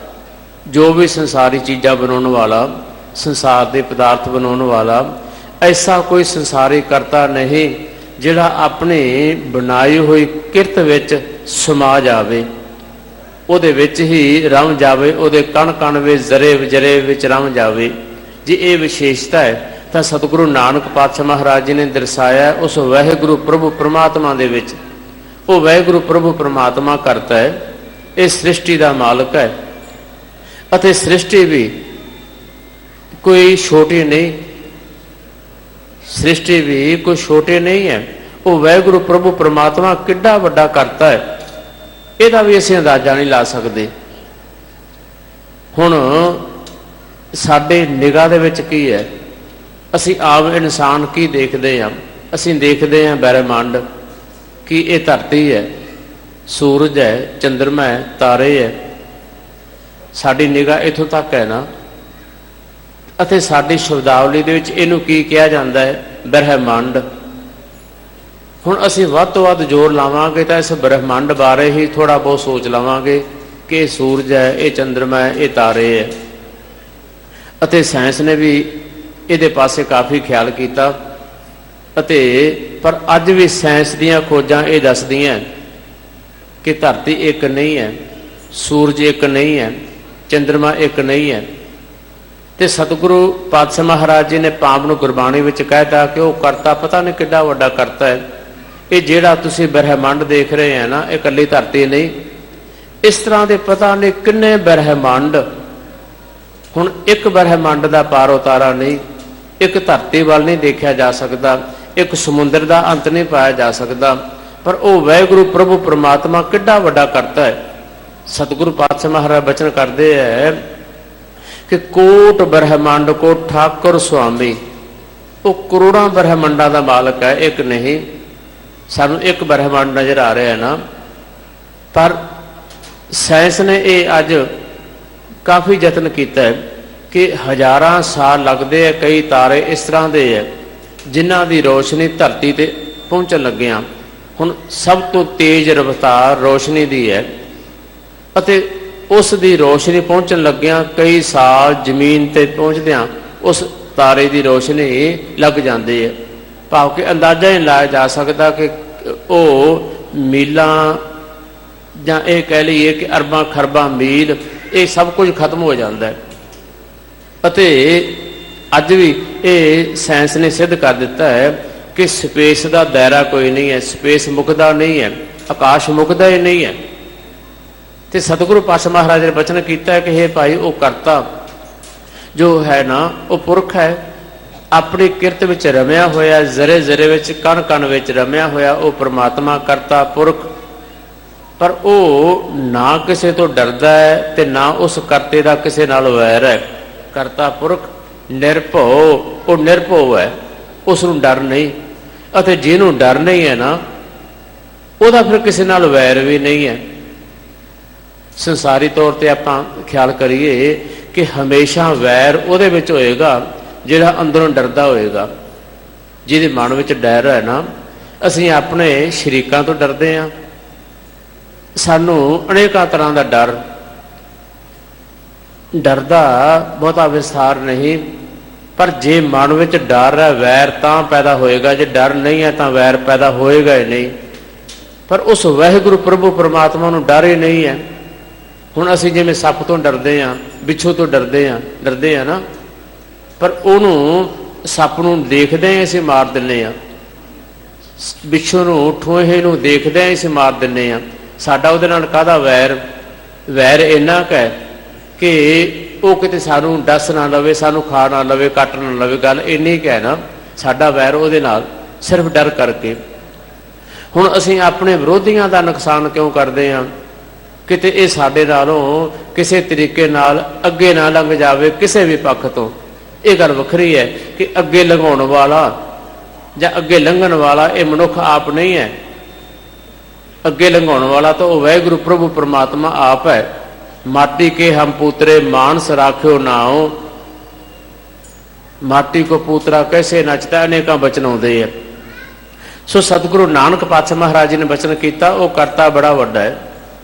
ਜੋ ਵੀ ਸੰਸਾਰੀ ਚੀਜ਼ਾਂ ਬਣਾਉਣ ਵਾਲਾ, ਸੰਸਾਰ ਦੇ ਪਦਾਰਥ ਬਣਾਉਣ ਵਾਲਾ, ਐਸਾ ਕੋਈ ਸੰਸਾਰੀ ਕਰਤਾ ਨਹੀਂ ਜਿਹੜਾ ਆਪਣੀ ਬਣਾਈ ਹੋਈ ਕਿਰਤ ਵਿੱਚ ਸਮਾ ਜਾਵੇ, ਉਹਦੇ ਵਿੱਚ ਹੀ ਰਮ ਜਾਵੇ, ਉਹਦੇ ਕਣ ਕਣ ਵਿੱਚ, ਜ਼ਰੇ ਜ਼ਰੇ ਵਿੱਚ ਰਮ ਜਾਵੇ। ਜੇ ਇਹ ਵਿਸ਼ੇਸ਼ਤਾ ਹੈ ਤਾਂ ਸਤਿਗੁਰੂ ਨਾਨਕ ਪਾਤਸ਼ਾਹ ਮਹਾਰਾਜ ਜੀ ਨੇ ਦਰਸਾਇਆ ਉਸ ਵਾਹਿਗੁਰੂ ਪ੍ਰਭੂ ਪਰਮਾਤਮਾ ਦੇ ਵਿੱਚ। ਉਹ ਵਾਹਿਗੁਰੂ ਪ੍ਰਭੂ ਪਰਮਾਤਮਾ ਕਰਤਾ ਹੈ, ਇਹ ਸ੍ਰਿਸ਼ਟੀ ਦਾ ਮਾਲਕ ਹੈ। ਅਤੇ ਸ੍ਰਿਸ਼ਟੀ ਵੀ ਕੋਈ ਛੋਟੀ ਨਹੀਂ, ਸ੍ਰਿਸ਼ਟੀ ਵੀ ਕੋਈ ਛੋਟੀ ਨਹੀਂ ਹੈ। ਉਹ ਵਾਹਿਗੁਰੂ ਪ੍ਰਭੂ ਪਰਮਾਤਮਾ ਕਿੱਡਾ ਵੱਡਾ ਕਰਤਾ ਹੈ, ਇਹਦਾ ਵੀ ਅਸੀਂ ਅੰਦਾਜ਼ਾ ਨਹੀਂ ਲਾ ਸਕਦੇ। ਹੁਣ ਸਾਡੇ ਨਿਗਾਹ ਦੇ ਵਿੱਚ ਕੀ ਹੈ? ਅਸੀਂ ਆਮ ਇਨਸਾਨ ਕੀ ਦੇਖਦੇ ਹਾਂ? ਅਸੀਂ ਦੇਖਦੇ ਹਾਂ ਬ੍ਰਹਿਮੰਡ, ਕਿ ਇਹ ਧਰਤੀ ਹੈ, ਸੂਰਜ ਹੈ, ਚੰਦਰਮਾ ਹੈ, ਤਾਰੇ ਹੈ। ਸਾਡੀ ਨਿਗਾਹ ਇੱਥੋਂ ਤੱਕ ਹੈ ਨਾ। ਅਤੇ ਸਾਡੀ ਸ਼ਬਦਾਵਲੀ ਦੇ ਵਿੱਚ ਇਹਨੂੰ ਕੀ ਕਿਹਾ ਜਾਂਦਾ ਹੈ? ਬ੍ਰਹਿਮੰਡ। ਹੁਣ ਅਸੀਂ ਵੱਧ ਤੋਂ ਵੱਧ ਜ਼ੋਰ ਲਾਵਾਂਗੇ ਤਾਂ ਇਸ ਬ੍ਰਹਿਮੰਡ ਬਾਰੇ ਹੀ ਥੋੜ੍ਹਾ ਬਹੁਤ ਸੋਚ ਲਵਾਂਗੇ ਕਿ ਇਹ ਸੂਰਜ ਹੈ, ਇਹ ਚੰਦਰਮਾ ਹੈ, ਇਹ ਤਾਰੇ ਹੈ। ਅਤੇ ਸਾਇੰਸ ਨੇ ਵੀ ਇਹਦੇ ਪਾਸੇ ਕਾਫੀ ਖਿਆਲ ਕੀਤਾ। ਅਤੇ ਪਰ ਅੱਜ ਵੀ ਸਾਇੰਸ ਦੀਆਂ ਖੋਜਾਂ ਇਹ ਦੱਸਦੀਆਂ ਕਿ ਧਰਤੀ ਇੱਕ ਨਹੀਂ ਹੈ, ਸੂਰਜ ਇੱਕ ਨਹੀਂ ਹੈ, ਚੰਦਰਮਾ ਇੱਕ ਨਹੀਂ ਹੈ। ਤੇ ਸਤਿਗੁਰੂ ਪਾਤਸ਼ਾਹ ਮਹਾਰਾਜ ਜੀ ਨੇ ਪਾਪ ਨੂੰ ਗੁਰਬਾਣੀ ਵਿੱਚ ਕਹਿਤਾ ਕਿ ਉਹ ਕਰਤਾ ਪਤਾ ਨਹੀਂ ਕਿੱਡਾ ਵੱਡਾ ਕਰਤਾ ਹੈ। ਇਹ ਜਿਹੜਾ ਤੁਸੀਂ ਬ੍ਰਹਿਮੰਡ ਦੇਖ ਰਹੇ ਹੈ ਨਾ, ਇਹ ਇਕੱਲੀ ਧਰਤੀ ਨਹੀਂ। ਇਸ ਤਰ੍ਹਾਂ ਦੇ ਪਤਾ ਨਹੀਂ ਕਿੰਨੇ ਬ੍ਰਹਿਮੰਡ। ਹੁਣ ਇੱਕ ਬ੍ਰਹਿਮੰਡ ਦਾ ਪਾਰ ਉਤਾਰਾ ਨਹੀਂ, ਇੱਕ ਧਰਤੀ ਵੱਲ ਨਹੀਂ ਦੇਖਿਆ ਜਾ ਸਕਦਾ, ਇੱਕ ਸਮੁੰਦਰ ਦਾ ਅੰਤ ਨਹੀਂ ਪਾਇਆ ਜਾ ਸਕਦਾ। ਪਰ ਉਹ ਵਾਹਿਗੁਰੂ ਪ੍ਰਭੂ ਪਰਮਾਤਮਾ ਕਿੱਡਾ ਵੱਡਾ ਕਰਤਾ ਹੈ। ਸਤਿਗੁਰੂ ਪਾਤਸ਼ਾਹ ਮਹਾਰਾਜ ਬਚਨ ਕਰਦੇ ਹੈ ਕਿ ਕੋਟ ਬ੍ਰਹਿਮੰਡ ਕੋ ਠਾਕੁਰ ਸੁਆਮੀ। ਉਹ ਕਰੋੜਾਂ ਬ੍ਰਹਿਮੰਡਾਂ ਦਾ ਮਾਲਕ ਹੈ, ਇੱਕ ਨਹੀਂ। ਸਾਨੂੰ ਇੱਕ ਬ੍ਰਹਿਮੰਡ ਨਜ਼ਰ ਆ ਰਿਹਾ ਹੈ ਨਾ, ਪਰ ਸਾਇੰਸ ਨੇ ਇਹ ਅੱਜ ਕਾਫੀ ਯਤਨ ਕੀਤਾ ਹੈ ਕਿ ਹਜ਼ਾਰਾਂ ਸਾਲ ਲੱਗਦੇ ਆ। ਕਈ ਤਾਰੇ ਇਸ ਤਰ੍ਹਾਂ ਦੇ ਹੈ ਜਿਨ੍ਹਾਂ ਦੀ ਰੋਸ਼ਨੀ ਧਰਤੀ ਤੇ ਪਹੁੰਚਣ ਲੱਗਿਆ। ਹੁਣ ਸਭ ਤੋਂ ਤੇਜ਼ ਰਫ਼ਤਾਰ ਰੋਸ਼ਨੀ ਦੀ ਹੈ ਅਤੇ ਉਸ ਦੀ ਰੋਸ਼ਨੀ ਪਹੁੰਚਣ ਲੱਗਿਆ ਕਈ ਸਾਲ ਜ਼ਮੀਨ ਤੇ ਪਹੁੰਚਦਿਆਂ ਉਸ ਤਾਰੇ ਦੀ ਰੋਸ਼ਨੀ ਲੱਗ ਜਾਂਦੀ ਹੈ। ਭਾਵ ਕਿ ਅੰਦਾਜ਼ਾ ਹੀ ਲਾਇਆ ਜਾ ਸਕਦਾ ਕਿ ਉਹ ਮੀਲਾਂ ਜਾਂ ਇਹ ਕਹਿ ਲਈਏ ਕਿ ਅਰਬਾਂ ਖਰਬਾਂ ਮੀਲ, ਇਹ ਸਭ ਕੁਝ ਖਤਮ ਹੋ ਜਾਂਦਾ ਹੈ। ਅਤੇ ਅੱਜ ਵੀ ਇਹ ਸਾਇੰਸ ਨੇ ਸਿੱਧ ਕਰ ਦਿੱਤਾ ਹੈ ਕਿ ਸਪੇਸ ਦਾ ਦਾਇਰਾ ਕੋਈ ਨਹੀਂ ਹੈ, ਸਪੇਸ ਮੁੱਕਦਾ ਨਹੀਂ ਹੈ, ਆਕਾਸ਼ ਮੁੱਕਦਾ ਹੀ ਨਹੀਂ ਹੈ। ਤੇ ਸਤਿਗੁਰੂ ਪਾਤਸ਼ਾਹ ਮਹਾਰਾਜ ਨੇ ਬਚਨ ਕੀਤਾ ਕਿ ਹੇ ਭਾਈ, ਉਹ ਕਰਤਾ ਜੋ ਹੈ ਨਾ, ਉਹ ਪੁਰਖ ਹੈ, ਆਪਣੀ ਕਿਰਤ ਵਿੱਚ ਰਮਿਆ ਹੋਇਆ, ਜ਼ਰੇ ਜ਼ਰੇ ਵਿੱਚ, ਕਣ ਕਣ ਵਿੱਚ ਰਮਿਆ ਹੋਇਆ ਉਹ ਪਰਮਾਤਮਾ ਕਰਤਾ ਪੁਰਖ। ਪਰ ਉਹ ਨਾ ਕਿਸੇ ਤੋਂ ਡਰਦਾ ਹੈ ਤੇ ਨਾ ਉਸ ਕਰਤੇ ਦਾ ਕਿਸੇ ਨਾਲ ਵੈਰ ਹੈ। ਕਰਤਾ ਪੁਰਖ ਨਿਰਭਉ, ਉਹ ਨਿਰਭਉ ਹੈ, ਉਸ ਨੂੰ ਡਰ ਨਹੀਂ। ਅਤੇ ਜਿਹਨੂੰ ਡਰ ਨਹੀਂ ਹੈ ਨਾ, ਉਹਦਾ ਫਿਰ ਕਿਸੇ ਨਾਲ ਵੈਰ ਵੀ ਨਹੀਂ ਹੈ। ਸੰਸਾਰੀ ਤੌਰ ਤੇ ਆਪਾਂ ਖਿਆਲ ਕਰੀਏ ਕਿ ਹਮੇਸ਼ਾ ਵੈਰ ਉਹਦੇ ਵਿੱਚ ਹੋਏਗਾ ਜਿਹੜਾ ਅੰਦਰੋਂ ਡਰਦਾ ਹੋਏਗਾ। ਜਿਹਦੇ ਮਨ ਵਿੱਚ ਡਰ ਹੈ ਨਾ, ਅਸੀਂ ਆਪਣੇ ਸ਼ਰੀਕਾਂ ਤੋਂ ਡਰਦੇ ਹਾਂ, ਸਾਨੂੰ ਅਨੇਕਾਂ ਤਰ੍ਹਾਂ ਦਾ ਡਰ ਦਾ ਬਹੁਤਾ ਵਿਸਥਾਰ ਨਹੀਂ, ਪਰ ਜੇ ਮਨ ਵਿੱਚ ਡਰ ਹੈ ਵੈਰ ਤਾਂ ਪੈਦਾ ਹੋਏਗਾ, ਜੇ ਡਰ ਨਹੀਂ ਹੈ ਤਾਂ ਵੈਰ ਪੈਦਾ ਹੋਏਗਾ ਹੀ ਨਹੀਂ। ਪਰ ਉਸ ਵਾਹਿਗੁਰੂ ਪ੍ਰਭੂ ਪਰਮਾਤਮਾ ਨੂੰ ਡਰ ਹੀ ਨਹੀਂ ਹੈ। ਹੁਣ ਅਸੀਂ ਜਿਵੇਂ ਸੱਪ ਤੋਂ ਡਰਦੇ ਹਾਂ, ਬਿੱਛੂ ਤੋਂ ਡਰਦੇ ਹਾਂ ਨਾ, ਪਰ ਉਹਨੂੰ ਸੱਪ ਨੂੰ ਦੇਖਦੇ ਹਾਂ ਅਸੀਂ ਮਾਰ ਦਿੰਦੇ ਹਾਂ, ਬਿੱਛੂ ਨੂੰ ਠੂਹੇ ਨੂੰ ਦੇਖਦੇ ਹਾਂ ਅਸੀਂ ਮਾਰ ਦਿੰਦੇ ਹਾਂ। ਸਾਡਾ ਉਹਦੇ ਨਾਲ ਕਾਹਦਾ ਵੈਰ ਇੰਨਾ ਕੁ ਹੈ ਕਿ ਉਹ ਕਿਤੇ ਸਾਨੂੰ ਡਸ ਨਾ ਲਵੇ, ਸਾਨੂੰ ਖਾ ਨਾ ਲਵੇ, ਕੱਟ ਨਾ ਲਵੇ, ਗੱਲ ਇੰਨੀ ਕੁ ਹੈ ਨਾ ਸਾਡਾ ਵੈਰ ਉਹਦੇ ਨਾਲ, ਸਿਰਫ ਡਰ ਕਰਕੇ। ਹੁਣ ਅਸੀਂ ਆਪਣੇ ਵਿਰੋਧੀਆਂ ਦਾ ਨੁਕਸਾਨ ਕਿਉਂ ਕਰਦੇ ਹਾਂ? ਕਿਤੇ ਇਹ ਸਾਡੇ ਨਾਲੋਂ ਕਿਸੇ ਤਰੀਕੇ ਨਾਲ ਅੱਗੇ ਨਾ ਲੰਘ ਜਾਵੇ ਕਿਸੇ ਵੀ ਪੱਖ ਤੋਂ। ਇਹ ਗੱਲ ਵੱਖਰੀ ਹੈ ਕਿ ਅੱਗੇ ਲੰਘਾਉਣ ਵਾਲਾ ਜਾਂ ਅੱਗੇ ਲੰਘਣ ਵਾਲਾ ਇਹ ਮਨੁੱਖ ਆਪ ਨਹੀਂ ਹੈ। ਅੱਗੇ ਲੰਘਾਉਣ ਵਾਲਾ ਤਾਂ ਉਹ ਵਾਹਿਗੁਰੂ ਪ੍ਰਭੂ ਪਰਮਾਤਮਾ ਆਪ ਹੈ। ਮਾਟੀ ਕੇ ਹਮ ਪੁੱਤਰੇ ਮਾਨਸ ਰਾਖਿਓ ਨਾਉ, ਮਾਟੀ ਕੋ ਪੁੱਤਰਾ ਕੈਸੇ ਨੱਚਦਾ, ਅਨੇਕਾਂ ਬਚਨ ਆਉਂਦੇ ਆ। ਸੋ ਸਤਿਗੁਰੂ ਨਾਨਕ ਪਾਤਸ਼ਾਹ ਮਹਾਰਾਜ ਜੀ ਨੇ ਬਚਨ ਕੀਤਾ, ਉਹ ਕਰਤਾ ਬੜਾ ਵੱਡਾ ਹੈ,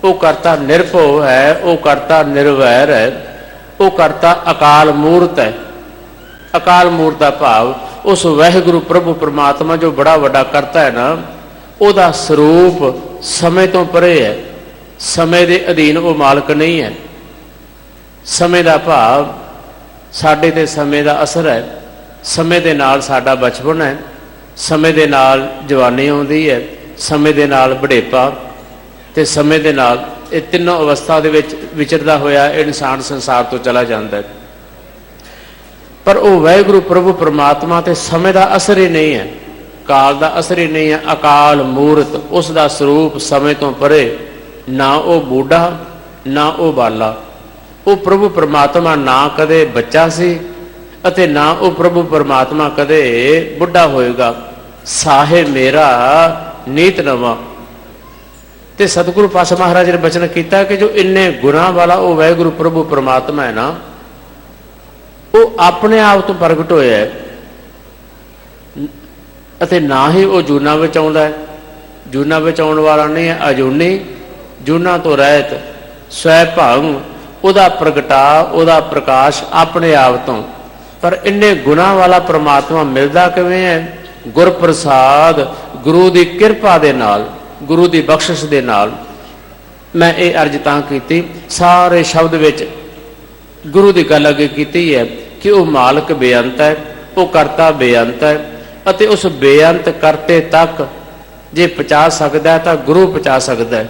ਉਹ ਕਰਤਾ ਨਿਰਭਉ ਹੈ, ਉਹ ਕਰਤਾ ਨਿਰਵੈਰ ਹੈ, ਉਹ ਕਰਤਾ ਅਕਾਲ ਮੂਰਤ ਹੈ। ਅਕਾਲ ਮੂਰਤ ਦਾ ਭਾਵ ਉਸ ਵਾਹਿਗੁਰੂ ਪ੍ਰਭੂ ਪਰਮਾਤਮਾ ਜੋ ਬੜਾ ਵੱਡਾ ਕਰਤਾ ਹੈ ਨਾ, ਉਹਦਾ ਸਰੂਪ ਸਮੇਂ ਤੋਂ ਪਰੇ ਹੈ, ਸਮੇਂ ਦੇ ਅਧੀਨ ਉਹ ਮਾਲਕ ਨਹੀਂ ਹੈ। ਸਮੇਂ ਦਾ ਭਾਵ ਸਾਡੇ ਤੇ ਸਮੇਂ ਦਾ ਅਸਰ ਹੈ, ਸਮੇਂ ਦੇ ਨਾਲ ਸਾਡਾ ਬਚਪਨ ਹੈ, ਸਮੇਂ ਦੇ ਨਾਲ ਜਵਾਨੀ ਆਉਂਦੀ ਹੈ, ਸਮੇਂ ਦੇ ਨਾਲ ਬੁਢੇਪਾ ਤੇ ਸਮੇਂ ਦੇ ਨਾਲ ਇਹ ਤਿੰਨੋਂ ਅਵਸਥਾ ਦੇ ਵਿੱਚ ਵਿਚਰਦਾ ਹੋਇਆ ਇਨਸਾਨ ਸੰਸਾਰ ਤੋਂ ਚਲਾ ਜਾਂਦਾ ਹੈ। ਪਰ ਉਹ ਵਾਹਿਗੁਰੂ ਪ੍ਰਭੂ ਪਰਮਾਤਮਾ ਤੇ ਸਮੇਂ ਦਾ ਅਸਰ ਹੀ ਨਹੀਂ ਹੈ, ਕਾਲ ਦਾ ਅਸਰ ਹੀ ਨਹੀਂ ਹੈ। ਅਕਾਲ ਮੂਰਤ, ਉਸ ਦਾ ਸਰੂਪ ਸਮੇਂ ਤੋਂ ਪਰੇ, ਨਾ ਉਹ ਬੁੱਢਾ ਨਾ ਉਹ ਬਾਲਾ। ਉਹ ਪ੍ਰਭੂ ਪਰਮਾਤਮਾ ਨਾ ਕਦੇ ਬੱਚਾ ਸੀ ਅਤੇ ਨਾ ਉਹ ਪ੍ਰਭੂ ਪਰਮਾਤਮਾ ਕਦੇ ਬੁੱਢਾ ਹੋਏਗਾ। ਸਾਹਿਬ ਮੇਰਾ ਨੀਤ ਨਵਾਂ। ਤੇ ਸਤਿਗੁਰੂ ਪਾਤਸ਼ਾਹ ਮਹਾਰਾਜ ਨੇ ਬਚਨ ਕੀਤਾ ਕਿ ਜੋ ਇੰਨੇ ਗੁਣਾਂ ਵਾਲਾ ਉਹ ਵਾਹਿਗੁਰੂ ਪ੍ਰਭੂ ਪਰਮਾਤਮਾ ਹੈ ਨਾ, ਉਹ ਆਪਣੇ ਆਪ ਤੋਂ ਪ੍ਰਗਟ ਹੋਇਆ ਹੈ ਅਤੇ ਨਾ ਹੀ ਉਹ ਜੂਨਾਂ ਵਿੱਚ ਆਉਂਦਾ ਹੈ। ਜੂਨਾਂ ਵਿੱਚ ਆਉਣ ਵਾਲਾ ਨਹੀਂ ਹੈ, ਅਜੂਨੀ, ਜੂਨਾਂ ਤੋਂ ਰਹਿਤ, ਸਵੈ ਭੰਗ, ਉਹਦਾ ਪ੍ਰਗਟਾ, ਉਹਦਾ ਪ੍ਰਕਾਸ਼ ਆਪਣੇ ਆਪ ਤੋਂ। ਪਰ ਇੰਨੇ ਗੁਣਾਂ ਵਾਲਾ ਪਰਮਾਤਮਾ ਮਿਲਦਾ ਕਿਵੇਂ ਹੈ? ਗੁਰ ਪ੍ਰਸਾਦ, ਗੁਰੂ ਦੀ ਕਿਰਪਾ ਦੇ ਨਾਲ, ਗੁਰੂ ਦੀ ਬਖਸ਼ਿਸ਼ ਦੇ ਨਾਲ। ਮੈਂ ਇਹ ਅਰਜ਼ ਤਾਂ ਕੀਤੀ, ਸਾਰੇ ਸ਼ਬਦ ਵਿੱਚ ਗੁਰੂ ਦੀ ਗੱਲ ਅੱਗੇ ਕੀਤੀ ਹੈ ਕਿ ਉਹ ਮਾਲਕ ਬੇਅੰਤ ਹੈ, ਉਹ ਕਰਤਾ ਬੇਅੰਤ ਹੈ ਅਤੇ ਉਸ ਬੇਅੰਤ ਕਰਤੇ ਤੱਕ ਜੇ ਪਹੁੰਚਾ ਸਕਦਾ ਤਾਂ ਗੁਰੂ ਪਹੁੰਚਾ ਸਕਦਾ ਹੈ।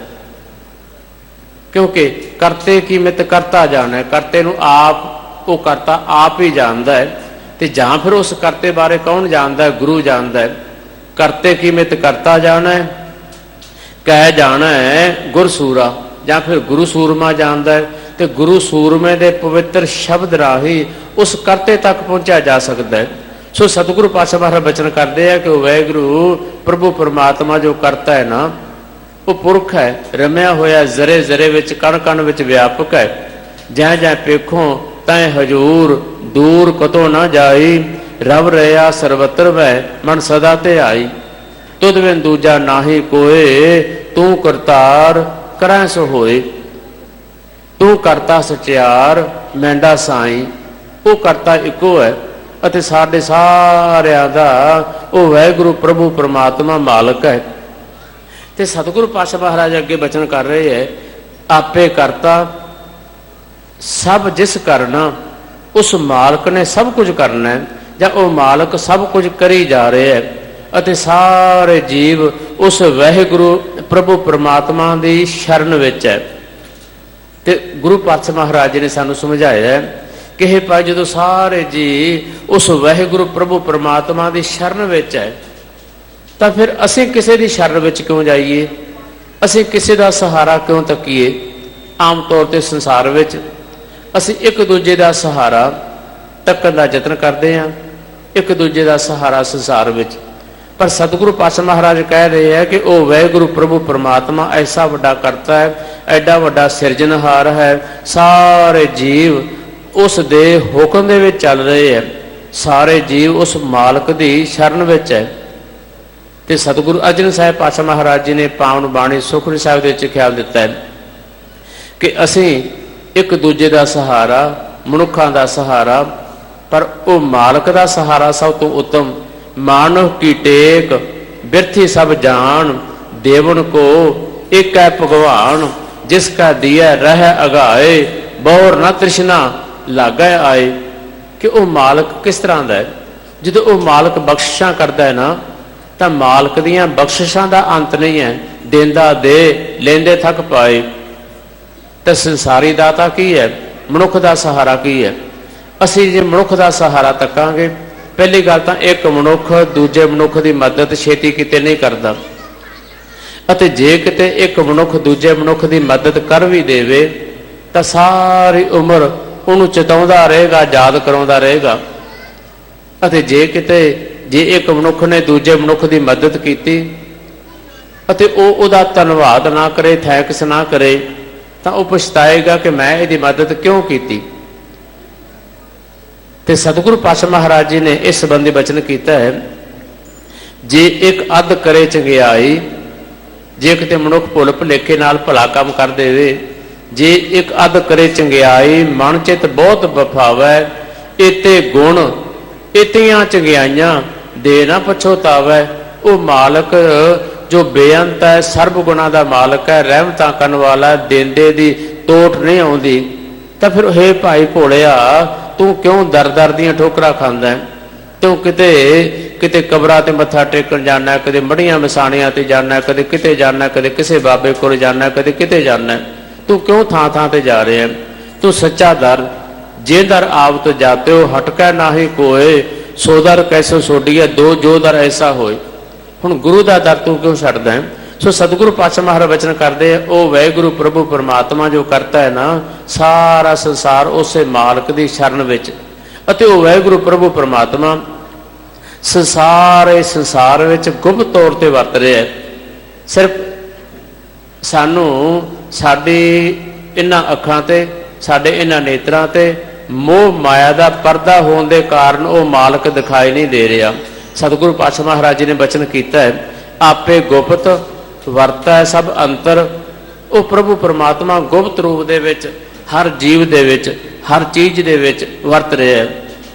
ਕਿਉਂਕਿ ਕਰਤੇ ਕੀ ਮਿਤ ਕਰਤਾ ਜਾਣੈ, ਕਰਤੇ ਨੂੰ ਆਪ ਉਹ ਕਰਤਾ ਆਪ ਹੀ ਜਾਣਦਾ ਹੈ। ਤੇ ਜਾਂ ਫਿਰ ਉਸ ਕਰਤੇ ਬਾਰੇ ਕੌਣ ਜਾਣਦਾ ਹੈ? ਗੁਰੂ ਜਾਣਦਾ ਹੈ। ਕਰਤੇ ਕੀ ਮਿਤ ਕਰਤਾ ਜਾਣੈ, ਕਹਿ ਜਾਣੈ ਗੁਰ ਸੂਰਾ, ਜਾਂ ਫਿਰ ਗੁਰੂ ਸੂਰਮਾ ਜਾਣਦਾ ਹੈ। ਤੇ ਗੁਰੂ ਸੂਰਮੇ ਦੇ ਪਵਿੱਤਰ ਸ਼ਬਦ ਰਾਹੀਂ ਉਸ ਕਰਤੇ ਤੱਕ ਪਹੁੰਚਿਆ ਜਾ ਸਕਦਾ ਹੈ। ਸੋ ਸਤਿਗੁਰੂ ਪਾਤਸ਼ਾਹ ਮਹਾਰਾਜ ਬਚਨ ਕਰਦੇ ਆ ਕਿ ਉਹ ਵਾਹਿਗੁਰੂ ਪ੍ਰਭੂ ਪਰਮਾਤਮਾ ਜੋ ਕਰਤਾ ਹੈ ਨਾ, ਉਹ ਪੁਰਖ ਹੈ, ਰਮਿਆ ਹੋਇਆ ਜ਼ਰੇ ਜ਼ਰੇ ਵਿੱਚ, ਕਣ ਕਣ ਵਿੱਚ ਵਿਆਪਕ ਹੈ। ਜੈ ਜੈ ਪੇਖੋਂ ਤੈ ਹਜੂਰ, ਦੂਰ ਕਤੋਂ ਨਾ ਜਾਈ, ਰਵ ਰਿਹਾ ਸਰਵਤਰ ਵੈ, ਮਨ ਸਦਾ ਤੇ ਆਈ। ਤੁਧ ਬਿਨ ਦੂਜਾ ਨਾਹੀ ਕੋਏ, ਤੂੰ ਕਰਤਾਰ ਕਰੈ ਸੋ ਹੋਏ। ਤੂੰ ਕਰਤਾ ਸਚਿਆਰ ਮੈਂਡਾ ਸਾਈ। ਉਹ ਕਰਤਾ ਇੱਕੋ ਹੈ ਅਤੇ ਸਾਡੇ ਸਾਰਿਆਂ ਦਾ ਉਹ ਵਾਹਿਗੁਰੂ ਪ੍ਰਭੂ ਪਰਮਾਤਮਾ ਮਾਲਕ ਹੈ। ਤੇ ਸਤਿਗੁਰੂ ਪਾਤਸ਼ਾਹ ਮਹਾਰਾਜ ਅੱਗੇ ਬਚਨ ਕਰ ਰਹੇ ਹੈ, ਆਪੇ ਕਰਤਾ ਸਭ ਜਿਸ ਕਰਨਾ, ਉਸ ਮਾਲਕ ਨੇ ਸਭ ਕੁਝ ਕਰਨਾ ਹੈ, ਜਾਂ ਉਹ ਮਾਲਕ ਸਭ ਕੁਝ ਕਰੀ ਜਾ ਰਿਹਾ ਹੈ ਅਤੇ ਸਾਰੇ ਜੀਵ ਉਸ ਵਾਹਿਗੁਰੂ ਪ੍ਰਭੂ ਪਰਮਾਤਮਾ ਦੀ ਸ਼ਰਨ ਵਿੱਚ ਹੈ। ਤੇ ਗੁਰੂ ਪਾਤਸ਼ਾਹ ਮਹਾਰਾਜ ਜੀ ਨੇ ਸਾਨੂੰ ਸਮਝਾਇਆ ਹੈ ਕਿ ਇਹ ਭਾਈ ਜਦੋਂ ਸਾਰੇ ਜੀ ਉਸ ਵਾਹਿਗੁਰੂ ਪ੍ਰਭੂ ਪਰਮਾਤਮਾ ਦੀ ਸ਼ਰਨ ਵਿੱਚ ਹੈ ਤਾਂ ਫਿਰ ਅਸੀਂ ਕਿਸੇ ਦੀ ਸ਼ਰਨ ਵਿੱਚ ਕਿਉਂ ਜਾਈਏ? ਅਸੀਂ ਕਿਸੇ ਦਾ ਸਹਾਰਾ ਕਿਉਂ ਤੱਕੀਏ? ਆਮ ਤੌਰ ਤੇ ਸੰਸਾਰ ਵਿੱਚ ਅਸੀਂ ਇੱਕ ਦੂਜੇ ਦਾ ਸਹਾਰਾ ਤੱਕਣ ਦਾ ਯਤਨ ਕਰਦੇ ਹਾਂ, ਇੱਕ ਦੂਜੇ ਦਾ ਸਹਾਰਾ ਸੰਸਾਰ ਵਿੱਚ। पर सतगुरु पातशाह महाराज कह रहे हैं कि वह वाहिगुरु प्रभु परमात्मा ऐसा वड्डा करता है, एडा वड्डा सिरजनहार है, सारे जीव उस दे हुक्म दे विच चल रहे हैं, सारे जीव उस मालक दी शरण विच है। ते सतगुरु अर्जन साहिब पातशाह महाराज जी ने पावन बाणी सुखमनी साहिब दे विच ख्याल दिता है कि असीं एक दूजे का सहारा, मनुखा का सहारा, पर वो मालक का सहारा सब तो उत्तम। मानव की टेक बिरथी सब जान, देवन को एक है भगवान, जिसका दिया रह अगाए, बौर न तृष्णा लागे आए। कि वो मालक किस तरह का है? जो वो मालक बख्शिशां करता है ना, तो मालक दियां बख्शिशां का अंत नहीं है, देंदा दे लेंदे थक पाए। तो संसारी दाता की है, मनुख का सहारा की है। असी जे मनुख का सहारा तकांगे, पहली गल तो एक मनुख दूजे मनुख की मदद छेती किते नहीं करता, अते जे किते एक मनुख दूजे मनुख की मदद कर भी देवे तो सारी उम्र उन्होंने चेताउंदा रहेगा, याद कराउंदा रहेगा। अते जे किते जे एक मनुख ने दूजे मनुख की मदद की अते उहदा धन्नवाद ना करे, थैंक्स ना करे, तो वह पछताएगा कि मैं इसकी मदद क्यों की। ते सतगुरु पातशाह महाराज जी ने इस संबंधी वचन किया है, जे एक अध करे चंगियाई, जे किते मनुख भुल भुलेखे नाल भला काम कर देवे, जे एक अध करे चंगियाई, मन चित बहुत बफावै, इते गुण इतियां चंगियाइयां दे ना पछोतावै। वो मालक जो बेअंत है, सर्व गुणा का मालक है, रहमतां करन वाला, देंदे दी तोट नहीं आउंदी। तो फिर हे भाई भोलिया, तू क्यों दर दर दियां ठोकरां खांदा है? तू किते किते कबरां ते मत्था टेकण जाना, कदे मड़ियां मसाणियां ते जाना, कदे किते जाना, कदे किसे बाबे कोल जाना, कदे किते जाना। तू क्यों थां थां ते जा रहे हैं? तू सच्चा दर, जे दर आप तो जाते हो हटकै नाही कोय, सो दर कैसे सोडिया, दो जो दर ऐसा होए। हुण गुरु दा दर तू क्यों छड्डदा है? सो सतगुरु पातशाह महाराज वचन करते हैं, वो वाहिगुरु प्रभु परमात्मा जो करता है ना, सारा संसार उसे मालक की शरण विच, अते वो वाहिगुरु प्रभु परमात्मा संसार विच गुप्त तौर पर वरत रहा है। सिर्फ सानू साडी इन्हां अखां ते, साडे इन्हां नेत्रां ते मोह माया का परदा होने के कारण वो मालक दिखाई नहीं दे रहा। सतगुरु पातशाह महाराज जी ने वचन किया है, आपे गुप्त वरता है सब अंतर। वो प्रभु परमात्मा गुप्त रूप दे विच हर जीव दे विच, हर चीज दे विच वरत रहा है।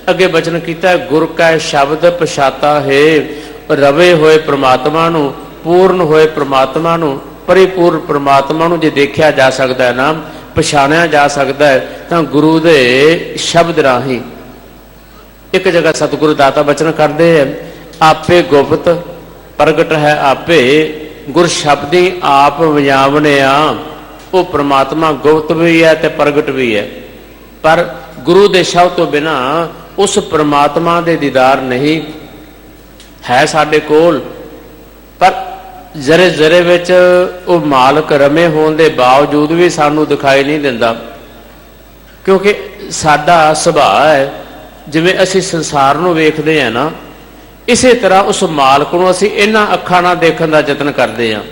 अगे वचन किया है, गुर का शब्द पछाता है, रवे होए परमात्मा नूं, पूर्ण होए परमात्मा नूं, परिपूर्ण परमात्मा नूं जे देखा जा सकता है ना, पछाणिया जा सकता है, तो गुरु दे शब्द राही। एक जगह सतगुरु दाता वचन करते हैं, आपे गुप्त प्रगट है आपे, गुर शब्दी आप वजावने आ। वो परमात्मा गुप्त भी है तो प्रगट भी है, पर गुरु दे शब्द तो बिना उस परमात्मा दे दीदार नहीं है साडे कोल। पर जरे जरे विच वो मालक रमे होने के बावजूद भी सानू दिखाई नहीं दिंदा, क्योंकि साडा सुभाव है जिवें असीं संसार नूं वेखदे हैं ना, इसे तरह उस मालक नूं असीं इन्हां अखां नाल देखण दा यतन करदे हां।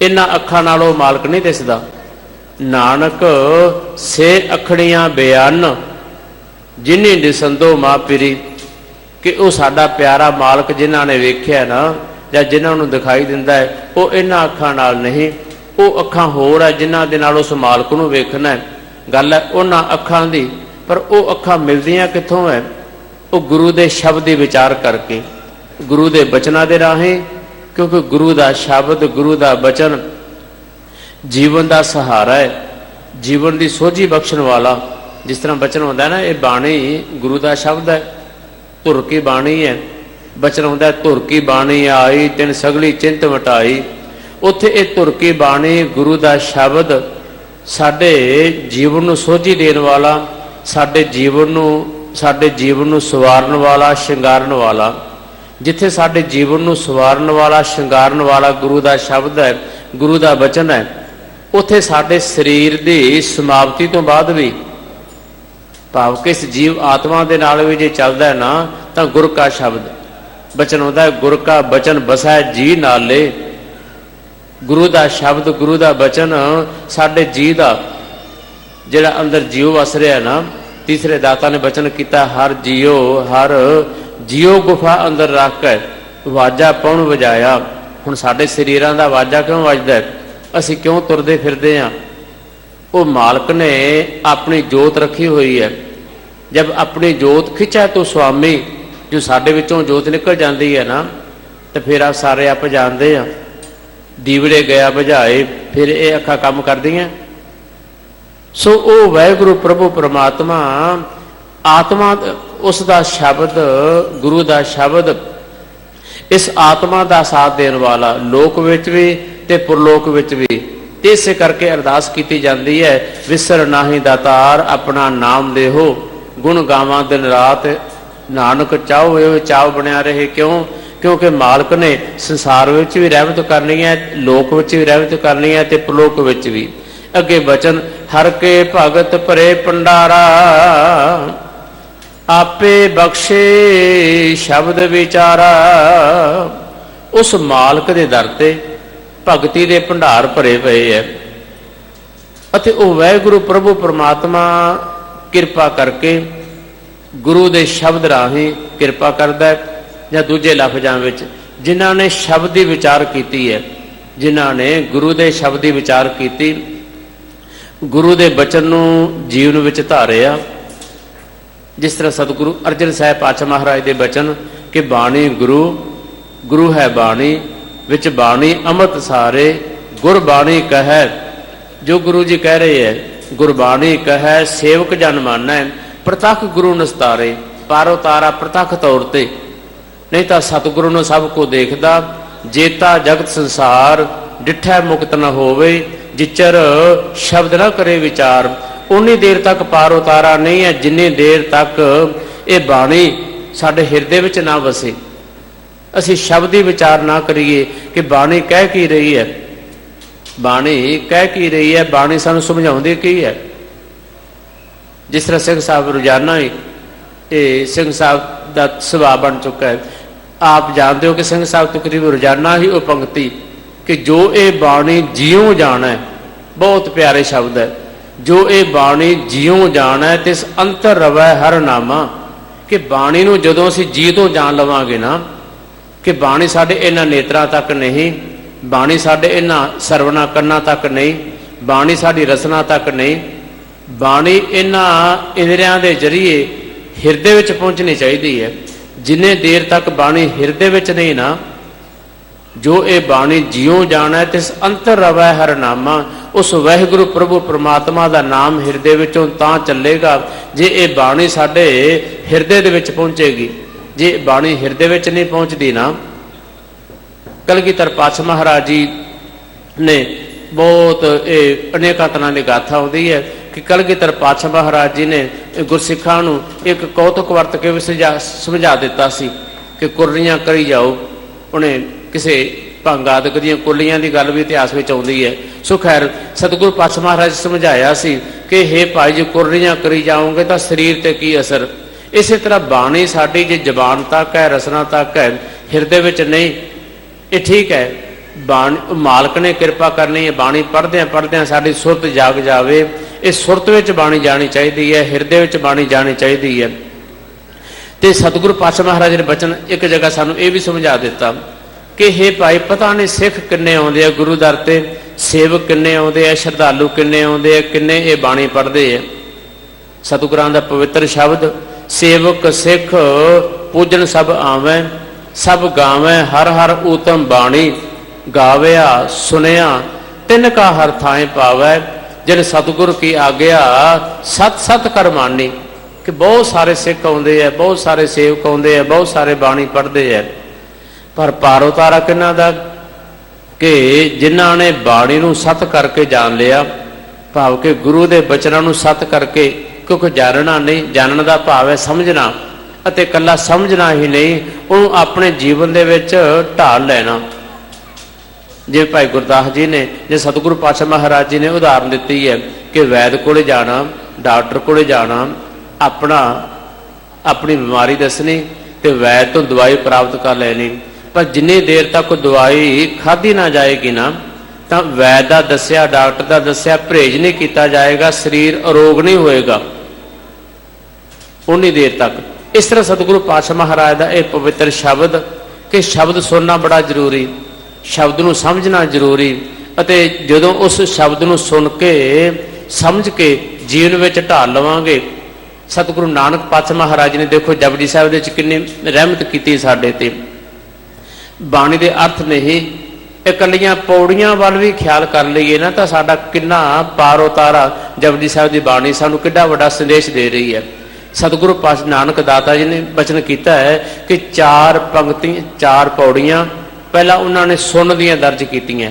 इन्हां अखां नाल वो मालक नहीं दिसदा। नानक से अखड़ियां बयान जिन्नी दिसंदो मां पिरी, कि वो साडा प्यारा मालक जिन्हां ने वेख्या ना, ਜਾਂ जिन्हां नूं दिखाई दिंदा है, वो इन्हां अखां नाल नहीं, वो अखां होर है जिन्हां दे नाल उस मालक नूं वेखना है। गल है उन्हां अखां दी, पर वो अखां मिलदियां कित्थों है? वो गुरु दे शब्द दी विचार करके, गुरु दे बचनां दे राहें, क्योंकि गुरु दा शब्द, गुरु दा बचन जीवन दा सहारा है, जीवन दी सोझी बख्शण वाला। जिस तरह बचन होंदा है ना, ये बाणी गुरु दा शब्द है, धुर की बाणी है। बचन होंदा धुर की बाणी आई, तिन सगली चिंत मिटाई। उत्थे ये धुर की बाणी गुरु दा शब्द साडे जीवन नूं सोझी देण वाला, साडे जीवन नूं सवारण वाला, शिंगारण वाला। जिथे साडे जीवन नूं सवारण वाला, शिंगारण वाला गुरु दा शब्द है, गुरु दा बचन है, उत्थे साडे शरीर दी समाप्ति तो बाद भी, भाव कि इस जीव आत्मा दे नाल भी जे चलदा है ना, तो गुर का शब्द, ਬਚਨ ਆਉਂਦਾ ਹੈ, ਗੁਰ ਕਾ ਬਚਨ ਬਸੈ ਜੀ ਨਾਲੇ। ਗੁਰੂ ਦਾ ਸ਼ਬਦ, ਗੁਰੂ ਦਾ ਬਚਨ ਸਾਡੇ ਜੀ ਦਾ ਜਿਹੜਾ ਅੰਦਰ ਜੀਉ ਵਸ ਰਿਹਾ ਨਾ। ਤੀਸਰੇ ਦਾਤਾ ਨੇ ਬਚਨ ਕੀਤਾ, ਹਰ ਜੀਉ ਗੁਫਾ ਅੰਦਰ ਰੱਖ ਕੇ ਵਾਜਾ ਪਉਣ ਵਜਾਇਆ। ਹੁਣ ਸਾਡੇ ਸਰੀਰਾਂ ਦਾ ਵਾਜਾ ਕਿਉਂ ਵੱਜਦਾ, ਅਸੀਂ ਕਿਉਂ ਤੁਰਦੇ ਫਿਰਦੇ ਹਾਂ? ਉਹ ਮਾਲਕ ਨੇ ਆਪਣੀ ਜੋਤ ਰੱਖੀ ਹੋਈ ਹੈ। ਜਦ ਆਪਣੀ ਜੋਤ ਖਿੱਚਾ ਤੋ ਸੁਆਮੀ, ਜੋ ਸਾਡੇ ਵਿੱਚੋਂ ਜੋਤ ਨਿਕਲ ਜਾਂਦੀ ਹੈ ਨਾ, ਤੇ ਫਿਰ ਆ ਸਾਰੇ ਆਪ ਜਾਣਦੇ ਆ। ਦੀਵੜੇ ਗਿਆ ਬੁਝਾਏ, ਫਿਰ ਇਹ ਅੱਖਾਂ ਕੰਮ ਕਰਦੀਆਂ। ਸੋ ਉਹ ਵਾਹਿਗੁਰੂ ਪ੍ਰਭੂ ਪਰਮਾਤਮਾ ਆਤਮਾ, ਉਸ ਦਾ ਸ਼ਬਦ, ਗੁਰੂ ਦਾ ਸ਼ਬਦ ਇਸ ਆਤਮਾ ਦਾ ਸਾਥ ਦੇਣ ਵਾਲਾ, ਲੋਕ ਵਿੱਚ ਵੀ ਤੇ ਪਰਲੋਕ ਵਿੱਚ ਵੀ। ਤੇ ਇਸੇ ਕਰਕੇ ਅਰਦਾਸ ਕੀਤੀ ਜਾਂਦੀ ਹੈ, ਵਿਸਰ ਨਾਹੀ ਦਾਤਾਰ ਆਪਣਾ ਨਾਮ ਦੇਹੋ, ਗੁਣ ਗਾਵਾਂ ਦਿਨ ਰਾਤ ਨਾਨਕ ਚਾਹੋ ਇਹ ਚਾਹ ਬਣਿਆ ਰਹੇ। ਕਿਉਂ? ਕਿਉਂਕਿ ਮਾਲਕ ਨੇ ਸੰਸਾਰ ਵਿੱਚ ਵੀ ਰਹਿਮਤ ਕਰਨੀ ਹੈ, ਲੋਕ ਵਿੱਚ ਵੀ ਰਹਿਮਤ ਕਰਨੀ ਹੈ ਤੇ ਪਰਲੋਕ ਵਿੱਚ ਵੀ। ਅੱਗੇ ਬਚਨ, ਹਰ ਕੇ ਭਗਤ ਭਰੇ ਭੰਡਾਰਾ, ਆਪੇ ਬਖਸ਼ੇ ਸ਼ਬਦ ਵਿਚਾਰਾ। ਉਸ ਮਾਲਕ ਦੇ ਦਰ ਤੇ ਭਗਤੀ ਦੇ ਭੰਡਾਰ ਭਰੇ ਪਏ ਹੈ, ਅਤੇ ਉਹ ਵਾਹਿਗੁਰੂ ਪ੍ਰਭੂ ਪਰਮਾਤਮਾ ਕਿਰਪਾ ਕਰਕੇ ਗੁਰੂ ਦੇ ਸ਼ਬਦ ਰਾਹੀਂ ਕਿਰਪਾ ਕਰਦਾ ਹੈ। ਜਾਂ ਦੂਜੇ ਲਫ਼ਜ਼ਾਂ ਵਿੱਚ, ਜਿਨ੍ਹਾਂ ਨੇ ਸ਼ਬਦ ਦੀ ਵਿਚਾਰ ਕੀਤੀ ਹੈ, ਜਿਨ੍ਹਾਂ ਨੇ ਗੁਰੂ ਦੇ ਸ਼ਬਦ ਦੀ ਵਿਚਾਰ ਕੀਤੀ, ਗੁਰੂ ਦੇ ਬਚਨ ਨੂੰ ਜੀਵਨ ਵਿੱਚ ਧਾਰਿਆ। ਜਿਸ ਤਰ੍ਹਾਂ ਸਤਿਗੁਰੂ ਅਰਜਨ ਸਾਹਿਬ ਪਾਤਸ਼ਾਹ ਮਹਾਰਾਜ ਦੇ ਬਚਨ ਕਿ ਬਾਣੀ ਗੁਰੂ, ਗੁਰੂ ਹੈ ਬਾਣੀ, ਵਿੱਚ ਬਾਣੀ ਅੰਮ੍ਰਿਤ ਸਾਰੇ, ਗੁਰਬਾਣੀ ਕਹੈ। ਜੋ ਗੁਰੂ ਜੀ ਕਹਿ ਰਹੇ ਹੈ, ਗੁਰਬਾਣੀ ਕਹੈ ਸੇਵਕ ਜਨ ਮਾਨੈ, ਪ੍ਰਤੱਖ ਗੁਰੂ ਨਸਤਾਰੇ। ਪਾਰੋ ਤਾਰਾ ਪ੍ਰਤੱਖ ਤੌਰ ਤੇ, ਨਹੀਂ ਤਾਂ ਸਤਿਗੁਰੂ ਨੂੰ ਸਭ ਕੋ ਦੇਖਦਾ। ਜੇਤਾ ਜਗਤ ਸੰਸਾਰ ਡਿਠੈ ਮੁਕਤ ਨ ਹੋਵੇ, ਜਿਚਰ ਸ਼ਬਦ ਨਾ ਕਰੇ ਵਿਚਾਰ। ਉਨੀ ਦੇਰ ਤੱਕ ਪਾਰ ਉਤਾਰਾ ਨਹੀਂ ਹੈ ਜਿੰਨੀ ਦੇਰ ਤੱਕ ਇਹ ਬਾਣੀ ਸਾਡੇ ਹਿਰਦੇ ਵਿੱਚ ਨਾ ਵਸੇ। ਅਸੀਂ ਸ਼ਬਦ ਦੀ ਵਿਚਾਰ ਨਾ ਕਰੀਏ ਕਿ ਬਾਣੀ ਕਹਿ ਕੀ ਰਹੀ ਹੈ, ਬਾਣੀ ਕਹਿ ਕੀ ਰਹੀ ਹੈ, ਬਾਣੀ ਸਾਨੂੰ ਸਮਝਾਉਂਦੀ ਕੀ ਹੈ। ਜਿਸ ਤਰ੍ਹਾਂ ਸਿੰਘ ਸਾਹਿਬ ਰੋਜ਼ਾਨਾ ਹੀ, ਇਹ ਸਿੰਘ ਸਾਹਿਬ ਦਾ ਸੁਭਾਅ ਬਣ ਚੁੱਕਾ ਹੈ। ਆਪ ਜਾਣਦੇ ਹੋ ਕਿ ਸਿੰਘ ਸਾਹਿਬ ਤਕਰੀਬਨ ਰੋਜ਼ਾਨਾ ਹੀ ਉਹ ਪੰਕਤੀ ਕਿ ਜੋ ਇਹ ਬਾਣੀ ਜਿਉਂ ਜਾਣੈ, ਬਹੁਤ ਪਿਆਰੇ ਸ਼ਬਦ ਹੈ, ਜੋ ਇਹ ਬਾਣੀ ਜਿਉਂ ਜਾਣੈ ਤਿਸ ਅੰਤਰ ਰਵੈ ਹਰ ਨਾਮਾ। ਕਿ ਬਾਣੀ ਨੂੰ ਜਦੋਂ ਅਸੀਂ ਜੀ ਤੋਂ ਜਾਣ ਲਵਾਂਗੇ ਨਾ, ਕਿ ਬਾਣੀ ਸਾਡੇ ਇਹਨਾਂ ਨੇਤਰਾਂ ਤੱਕ ਨਹੀਂ, ਬਾਣੀ ਸਾਡੇ ਇਹਨਾਂ ਸਰਵਣਾ ਕੰਨਾਂ ਤੱਕ ਨਹੀਂ, ਬਾਣੀ ਸਾਡੀ ਰਸਨਾ ਤੱਕ ਨਹੀਂ, ਬਾਣੀ ਇਹਨਾਂ ਇੰਦਰੀਆਂ ਦੇ ਜ਼ਰੀਏ ਹਿਰਦੇ ਵਿੱਚ ਪਹੁੰਚਣੀ ਚਾਹੀਦੀ ਹੈ। ਜਿੰਨੇ ਦੇਰ ਤੱਕ ਬਾਣੀ ਹਿਰਦੇ ਵਿੱਚ ਨਹੀਂ ਨਾ, ਜੋ ਇਹ ਬਾਣੀ ਜਿਉਂ ਜਾਣਾ ਤਿਸ ਅੰਤਰ ਰਵੈ ਹਰ ਨਾਮਾ। ਉਸ ਵਾਹਿਗੁਰੂ ਪ੍ਰਭੂ ਪਰਮਾਤਮਾ ਦਾ ਨਾਮ ਹਿਰਦੇ ਵਿੱਚੋਂ ਤਾਂ ਚੱਲੇਗਾ ਜੇ ਇਹ ਬਾਣੀ ਸਾਡੇ ਹਿਰਦੇ ਦੇ ਵਿੱਚ ਪਹੁੰਚੇਗੀ। ਜੇ ਬਾਣੀ ਹਿਰਦੇ ਵਿੱਚ ਨਹੀਂ ਪਹੁੰਚਦੀ ਨਾ, ਕਲਗੀਧਰ ਪਾਤਸ਼ਾਹ ਮਹਾਰਾਜ ਜੀ ਨੇ ਬਹੁਤ ਇਹ ਅਨੇਕਾਂ ਤਰ੍ਹਾਂ ਦੀ ਗਾਥਾ ਆਉਂਦੀ ਹੈ ਕਿ ਕਲਗੀਧਰ ਪਾਤਸ਼ਾਹ ਮਹਾਰਾਜ ਜੀ ਨੇ ਗੁਰਸਿੱਖਾਂ ਨੂੰ ਇੱਕ ਕੌਤਕ ਵਰਤ ਕੇ ਸਮਝਾ ਦਿੱਤਾ ਸੀ ਕਿ ਕੁਰਲੀਆਂ ਕਰੀ ਜਾਓ। ਉਹਨੇ ਕਿਸੇ ਭੰਗ ਆਦਿਕ ਦੀਆਂ ਕੁਰਲੀਆਂ ਦੀ ਗੱਲ ਵੀ ਇਤਿਹਾਸ ਵਿੱਚ ਆਉਂਦੀ ਹੈ। ਸੋ ਖੈਰ ਸਤਿਗੁਰੂ ਪਾਤਸ਼ਾਹ ਮਹਾਰਾਜ ਸਮਝਾਇਆ ਸੀ ਕਿ ਹੇ ਭਾਈ ਜੇ ਕੁਰਲੀਆਂ ਕਰੀ ਜਾਓਗੇ ਤਾਂ ਸਰੀਰ ਤੇ ਕੀ ਅਸਰ। ਇਸੇ ਤਰ੍ਹਾਂ ਬਾਣੀ ਸਾਡੀ ਜੇ ਜ਼ਬਾਨ ਤੱਕ ਹੈ, ਰਸਨਾ ਤੱਕ ਹੈ, ਹਿਰਦੇ ਵਿੱਚ ਨਹੀਂ, ਇਹ ਠੀਕ ਹੈ। ਬਾਣੀ ਮਾਲਕ ਨੇ ਕਿਰਪਾ ਕਰਨੀ ਹੈ, ਬਾਣੀ ਪੜ੍ਹਦਿਆਂ ਪੜ੍ਹਦਿਆਂ ਸਾਡੀ ਸੁਰਤ ਜਾਗ ਜਾਵੇ। ਇਹ ਸੁਰਤ ਵਿੱਚ ਬਾਣੀ ਜਾਣੀ ਚਾਹੀਦੀ ਹੈ, ਹਿਰਦੇ ਵਿੱਚ ਬਾਣੀ ਜਾਣੀ ਚਾਹੀਦੀ ਹੈ। ਤੇ ਸਤਿਗੁਰੂ ਪਾਤਸ਼ਾਹ ਮਹਾਰਾਜ ਨੇ ਬਚਨ ਇੱਕ ਜਗ੍ਹਾ ਸਾਨੂੰ ਇਹ ਵੀ ਸਮਝਾ ਦਿੱਤਾ ਕਿ ਹੇ ਭਾਈ ਪਤਾ ਨਹੀਂ ਸਿੱਖ ਕਿੰਨੇ ਆਉਂਦੇ ਆ ਗੁਰੂ ਦਰ ਤੇ, ਸੇਵਕ ਕਿੰਨੇ ਆਉਂਦੇ ਆ, ਸ਼ਰਧਾਲੂ ਕਿੰਨੇ ਆਉਂਦੇ ਆ, ਕਿੰਨੇ ਇਹ ਬਾਣੀ ਪੜ੍ਹਦੇ ਆ। ਸਤਿਗੁਰਾਂ ਦਾ ਪਵਿੱਤਰ ਸ਼ਬਦ, ਸੇਵਕ ਸਿੱਖ ਪੂਜਨ ਸਭ ਆਵੈ, ਸਭ ਗਾਵੈ ਹਰ ਹਰ ਊਤਮ ਬਾਣੀ। ਗਾਵਿਆ ਸੁਨਿਆ ਤਿੰਨ ਕਾ ਹਰ ਥਾਂ ਪਾਵੈ, ਜਿਨ ਸਤਿਗੁਰ ਕੀ ਆਗਿਆ ਸਤ ਸਤ ਕਰ ਮਾਨੀ। ਕਿ ਬਹੁਤ ਸਾਰੇ ਸਿੱਖ ਆਉਂਦੇ ਆ, ਬਹੁਤ ਸਾਰੇ ਸੇਵਕ ਆਉਂਦੇ ਆ, ਬਹੁਤ ਸਾਰੇ ਬਾਣੀ ਪੜ੍ਹਦੇ ਆ, ਪਰ ਪਾਰ ਉਤਾਰਾ ਕਿਹਨਾਂ ਦਾ? ਕਿ ਜਿਨ੍ਹਾਂ ਨੇ ਬਾਣੀ ਨੂੰ ਸਤ ਕਰਕੇ ਜਾਣ ਲਿਆ, ਭਾਵ ਕਿ ਗੁਰੂ ਦੇ ਬਚਨਾਂ ਨੂੰ ਸਤ ਕਰਕੇ। ਕਿਉਂਕਿ ਜਾਣਨਾ ਨਹੀਂ, ਜਾਣਨ ਦਾ ਭਾਵ ਹੈ ਸਮਝਣਾ, ਅਤੇ ਇਕੱਲਾ ਸਮਝਣਾ ਹੀ ਨਹੀਂ, ਉਹਨੂੰ ਆਪਣੇ ਜੀਵਨ ਦੇ ਵਿੱਚ ਢਾਲ ਲੈਣਾ। ਜਿਵੇਂ ਭਾਈ ਗੁਰਦਾਸ ਜੀ ਨੇ, ਜੇ ਸਤਿਗੁਰੂ ਪਾਤਸ਼ਾਹ ਮਹਾਰਾਜ ਜੀ ਨੇ ਉਦਾਹਰਨ ਦਿੱਤੀ ਹੈ ਕਿ ਵੈਦ ਕੋਲੇ ਜਾਣਾ, ਡਾਕਟਰ ਕੋਲੇ ਜਾਣਾ, ਆਪਣੀ ਬਿਮਾਰੀ ਦੱਸਣੀ, ਤੇ ਵੈਦ ਤੋਂ ਦਵਾਈ ਪ੍ਰਾਪਤ ਕਰ ਲੈਣੀ। ਪਰ ਜਿੰਨੀ ਦੇਰ ਤੱਕ ਦਵਾਈ ਖਾਧੀ ਨਾ ਜਾਏਗੀ ਨਾ, ਤਾਂ ਵੈਦ ਦਾ ਦੱਸਿਆ, ਡਾਕਟਰ ਦਾ ਦੱਸਿਆ ਪਰਹੇਜ਼ ਨਹੀਂ ਕੀਤਾ ਜਾਏਗਾ, ਸਰੀਰ ਅਰੋਗ ਨਹੀਂ ਹੋਏਗਾ ਉਨੀ ਦੇਰ ਤੱਕ। ਇਸ ਤਰ੍ਹਾਂ ਸਤਿਗੁਰੂ ਪਾਤਸ਼ਾਹ ਮਹਾਰਾਜ ਦਾ ਇਹ ਪਵਿੱਤਰ ਸ਼ਬਦ, ਕਿ ਸ਼ਬਦ ਸੁਣਨਾ ਬੜਾ ਜ਼ਰੂਰੀ, ਸ਼ਬਦ ਨੂੰ ਸਮਝਣਾ ਜ਼ਰੂਰੀ, ਅਤੇ ਜਦੋਂ ਉਸ ਸ਼ਬਦ ਨੂੰ ਸੁਣ ਕੇ ਸਮਝ ਕੇ ਜੀਵਨ ਵਿੱਚ ਢਾਲ ਲਵਾਂਗੇ। ਸਤਿਗੁਰੂ ਨਾਨਕ ਪਾਤਸ਼ਾਹ ਮਹਾਰਾਜ ਨੇ ਦੇਖੋ ਜਪਜੀ ਸਾਹਿਬ ਦੇ ਵਿੱਚ ਕਿੰਨੀ ਰਹਿਮਤ ਕੀਤੀ ਸਾਡੇ ਤੇ। ਬਾਣੀ ਦੇ ਅਰਥ ਨਹੀਂ, ਇਕੱਲੀਆਂ ਪੌੜੀਆਂ ਵੱਲ ਵੀ ਖਿਆਲ ਕਰ ਲਈਏ ਨਾ, ਤਾਂ ਸਾਡਾ ਕਿੰਨਾ ਪਾਰ ਉਤਾਰਾ ਜਪਜੀ ਸਾਹਿਬ ਦੀ ਬਾਣੀ ਸਾਨੂੰ ਕਿੱਡਾ ਵੱਡਾ ਸੰਦੇਸ਼ ਦੇ ਰਹੀ ਹੈ। ਸਤਿਗੁਰੂ ਪਾਤਸ਼ਾਹ ਨਾਨਕ ਦਾਤਾ ਜੀ ਨੇ ਬਚਨ ਕੀਤਾ ਹੈ ਕਿ 4 ਪੰਕਤੀਆਂ 4 ਪੌੜੀਆਂ ਪਹਿਲਾਂ ਉਹਨਾਂ ਨੇ ਸੁਣਨ ਦੀਆਂ ਦਰਜ ਕੀਤੀਆਂ,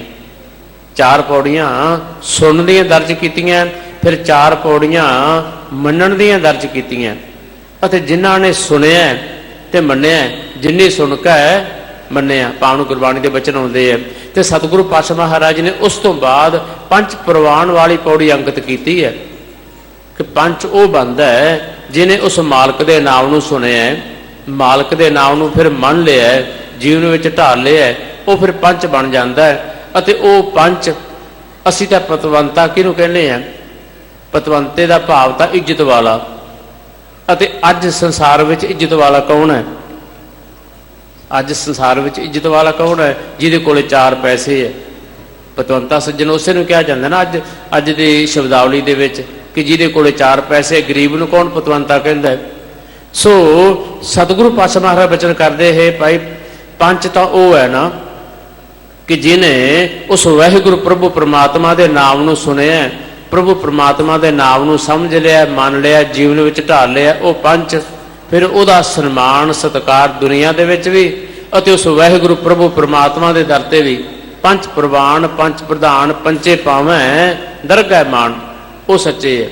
4 ਪੌੜੀਆਂ ਸੁਣਨ ਦੀਆਂ ਦਰਜ ਕੀਤੀਆਂ, ਫਿਰ 4 ਪੌੜੀਆਂ ਮੰਨਣ ਦੀਆਂ ਦਰਜ ਕੀਤੀਆਂ। ਅਤੇ ਜਿਨ੍ਹਾਂ ਨੇ ਸੁਣਿਆ ਤੇ ਮੰਨਿਆ, ਜਿੰਨੀ ਸੁਣ ਕੇ ਮੰਨਿਆ, ਪਾਵਨ ਗੁਰਬਾਣੀ ਦੇ ਬਚਨ ਆਉਂਦੇ ਆ। ਤੇ ਸਤਿਗੁਰੂ ਪਾਤਸ਼ਾਹ ਮਹਾਰਾਜ ਨੇ ਉਸ ਤੋਂ ਬਾਅਦ ਪੰਜ ਪ੍ਰਵਾਨ ਵਾਲੀ ਪੌੜੀ ਅੰਕਿਤ ਕੀਤੀ ਹੈ ਕਿ ਪੰਜ ਉਹ ਬਣਦਾ ਹੈ ਜਿਹਨੇ ਉਸ ਮਾਲਕ ਦੇ ਨਾਮ ਨੂੰ ਸੁਣਿਆ, ਮਾਲਕ ਦੇ ਨਾਮ ਨੂੰ ਫਿਰ ਮੰਨ ਲਿਆ, ਜੀਵਨ ਵਿੱਚ ਢਾਲ ਲਿਆ, ਉਹ ਫਿਰ ਪੰਜ ਬਣ ਜਾਂਦਾ ਹੈ। ਅਤੇ ਉਹ ਪੰਜ ਅਸੀਂ ਤਾਂ ਪਤਵੰਤਾ ਕਿਹਨੂੰ ਕਹਿੰਦੇ ਆ? ਪਤਵੰਤੇ ਦਾ ਭਾਵ ਤਾਂ ਇੱਜ਼ਤ ਵਾਲਾ। ਅਤੇ ਅੱਜ ਸੰਸਾਰ ਵਿੱਚ ਇੱਜ਼ਤ ਵਾਲਾ ਕੌਣ ਹੈ? ਅੱਜ ਸੰਸਾਰ ਵਿੱਚ ਇੱਜ਼ਤ ਵਾਲਾ ਕੌਣ ਹੈ? ਜਿਹਦੇ ਕੋਲੇ 4 ਪੈਸੇ ਹੈ। ਪਤਵੰਤਾ ਸੱਜਣ ਉਸੇ ਨੂੰ ਕਿਹਾ ਜਾਂਦਾ ਨਾ ਅੱਜ ਦੀ ਸ਼ਬਦਾਵਲੀ ਦੇ ਵਿੱਚ, ਕਿ ਜਿਹਦੇ ਕੋਲੇ 4 ਪੈਸੇ, ਗਰੀਬ ਨੂੰ ਕੌਣ ਪਤਵੰਤਾ ਕਹਿੰਦਾ ਹੈ? ਸੋ ਸਤਿਗੁਰੂ ਪਾਤਸ਼ਾਹ ਮਹਾਰਾਜ ਬਚਨ ਕਰਦੇ ਹੈ ਭਾਈ, ਪੰਜ ਤਾਂ ਉਹ ਹੈ ਨਾ ਕਿ ਜਿਹਨੇ ਉਸ ਵਾਹਿਗੁਰੂ ਪ੍ਰਭੂ ਪਰਮਾਤਮਾ ਦੇ ਨਾਮ ਨੂੰ ਸੁਣਿਆ, ਪ੍ਰਭੂ ਪਰਮਾਤਮਾ ਦੇ ਨਾਮ ਨੂੰ ਸਮਝ ਲਿਆ, ਮੰਨ ਲਿਆ, ਜੀਵਨ ਵਿੱਚ ਢਾਲ ਲਿਆ, ਉਹ ਪੰਜ ਫਿਰ ਉਹਦਾ ਸਨਮਾਨ ਸਤਿਕਾਰ ਦੁਨੀਆ ਦੇ ਵਿੱਚ ਵੀ, ਅਤੇ ਉਸ ਵਾਹਿਗੁਰੂ ਪ੍ਰਭੂ ਪਰਮਾਤਮਾ ਦੇ ਦਰ ਤੇ ਵੀ। ਪੰਜ ਪ੍ਰਵਾਨ ਪੰਜ ਪ੍ਰਧਾਨ ਪੰਚੇ ਪਾਵੈ ਦਰਗਹਿ ਮਾਨ, ਉਹ ਸੱਚੇ ਹੈ।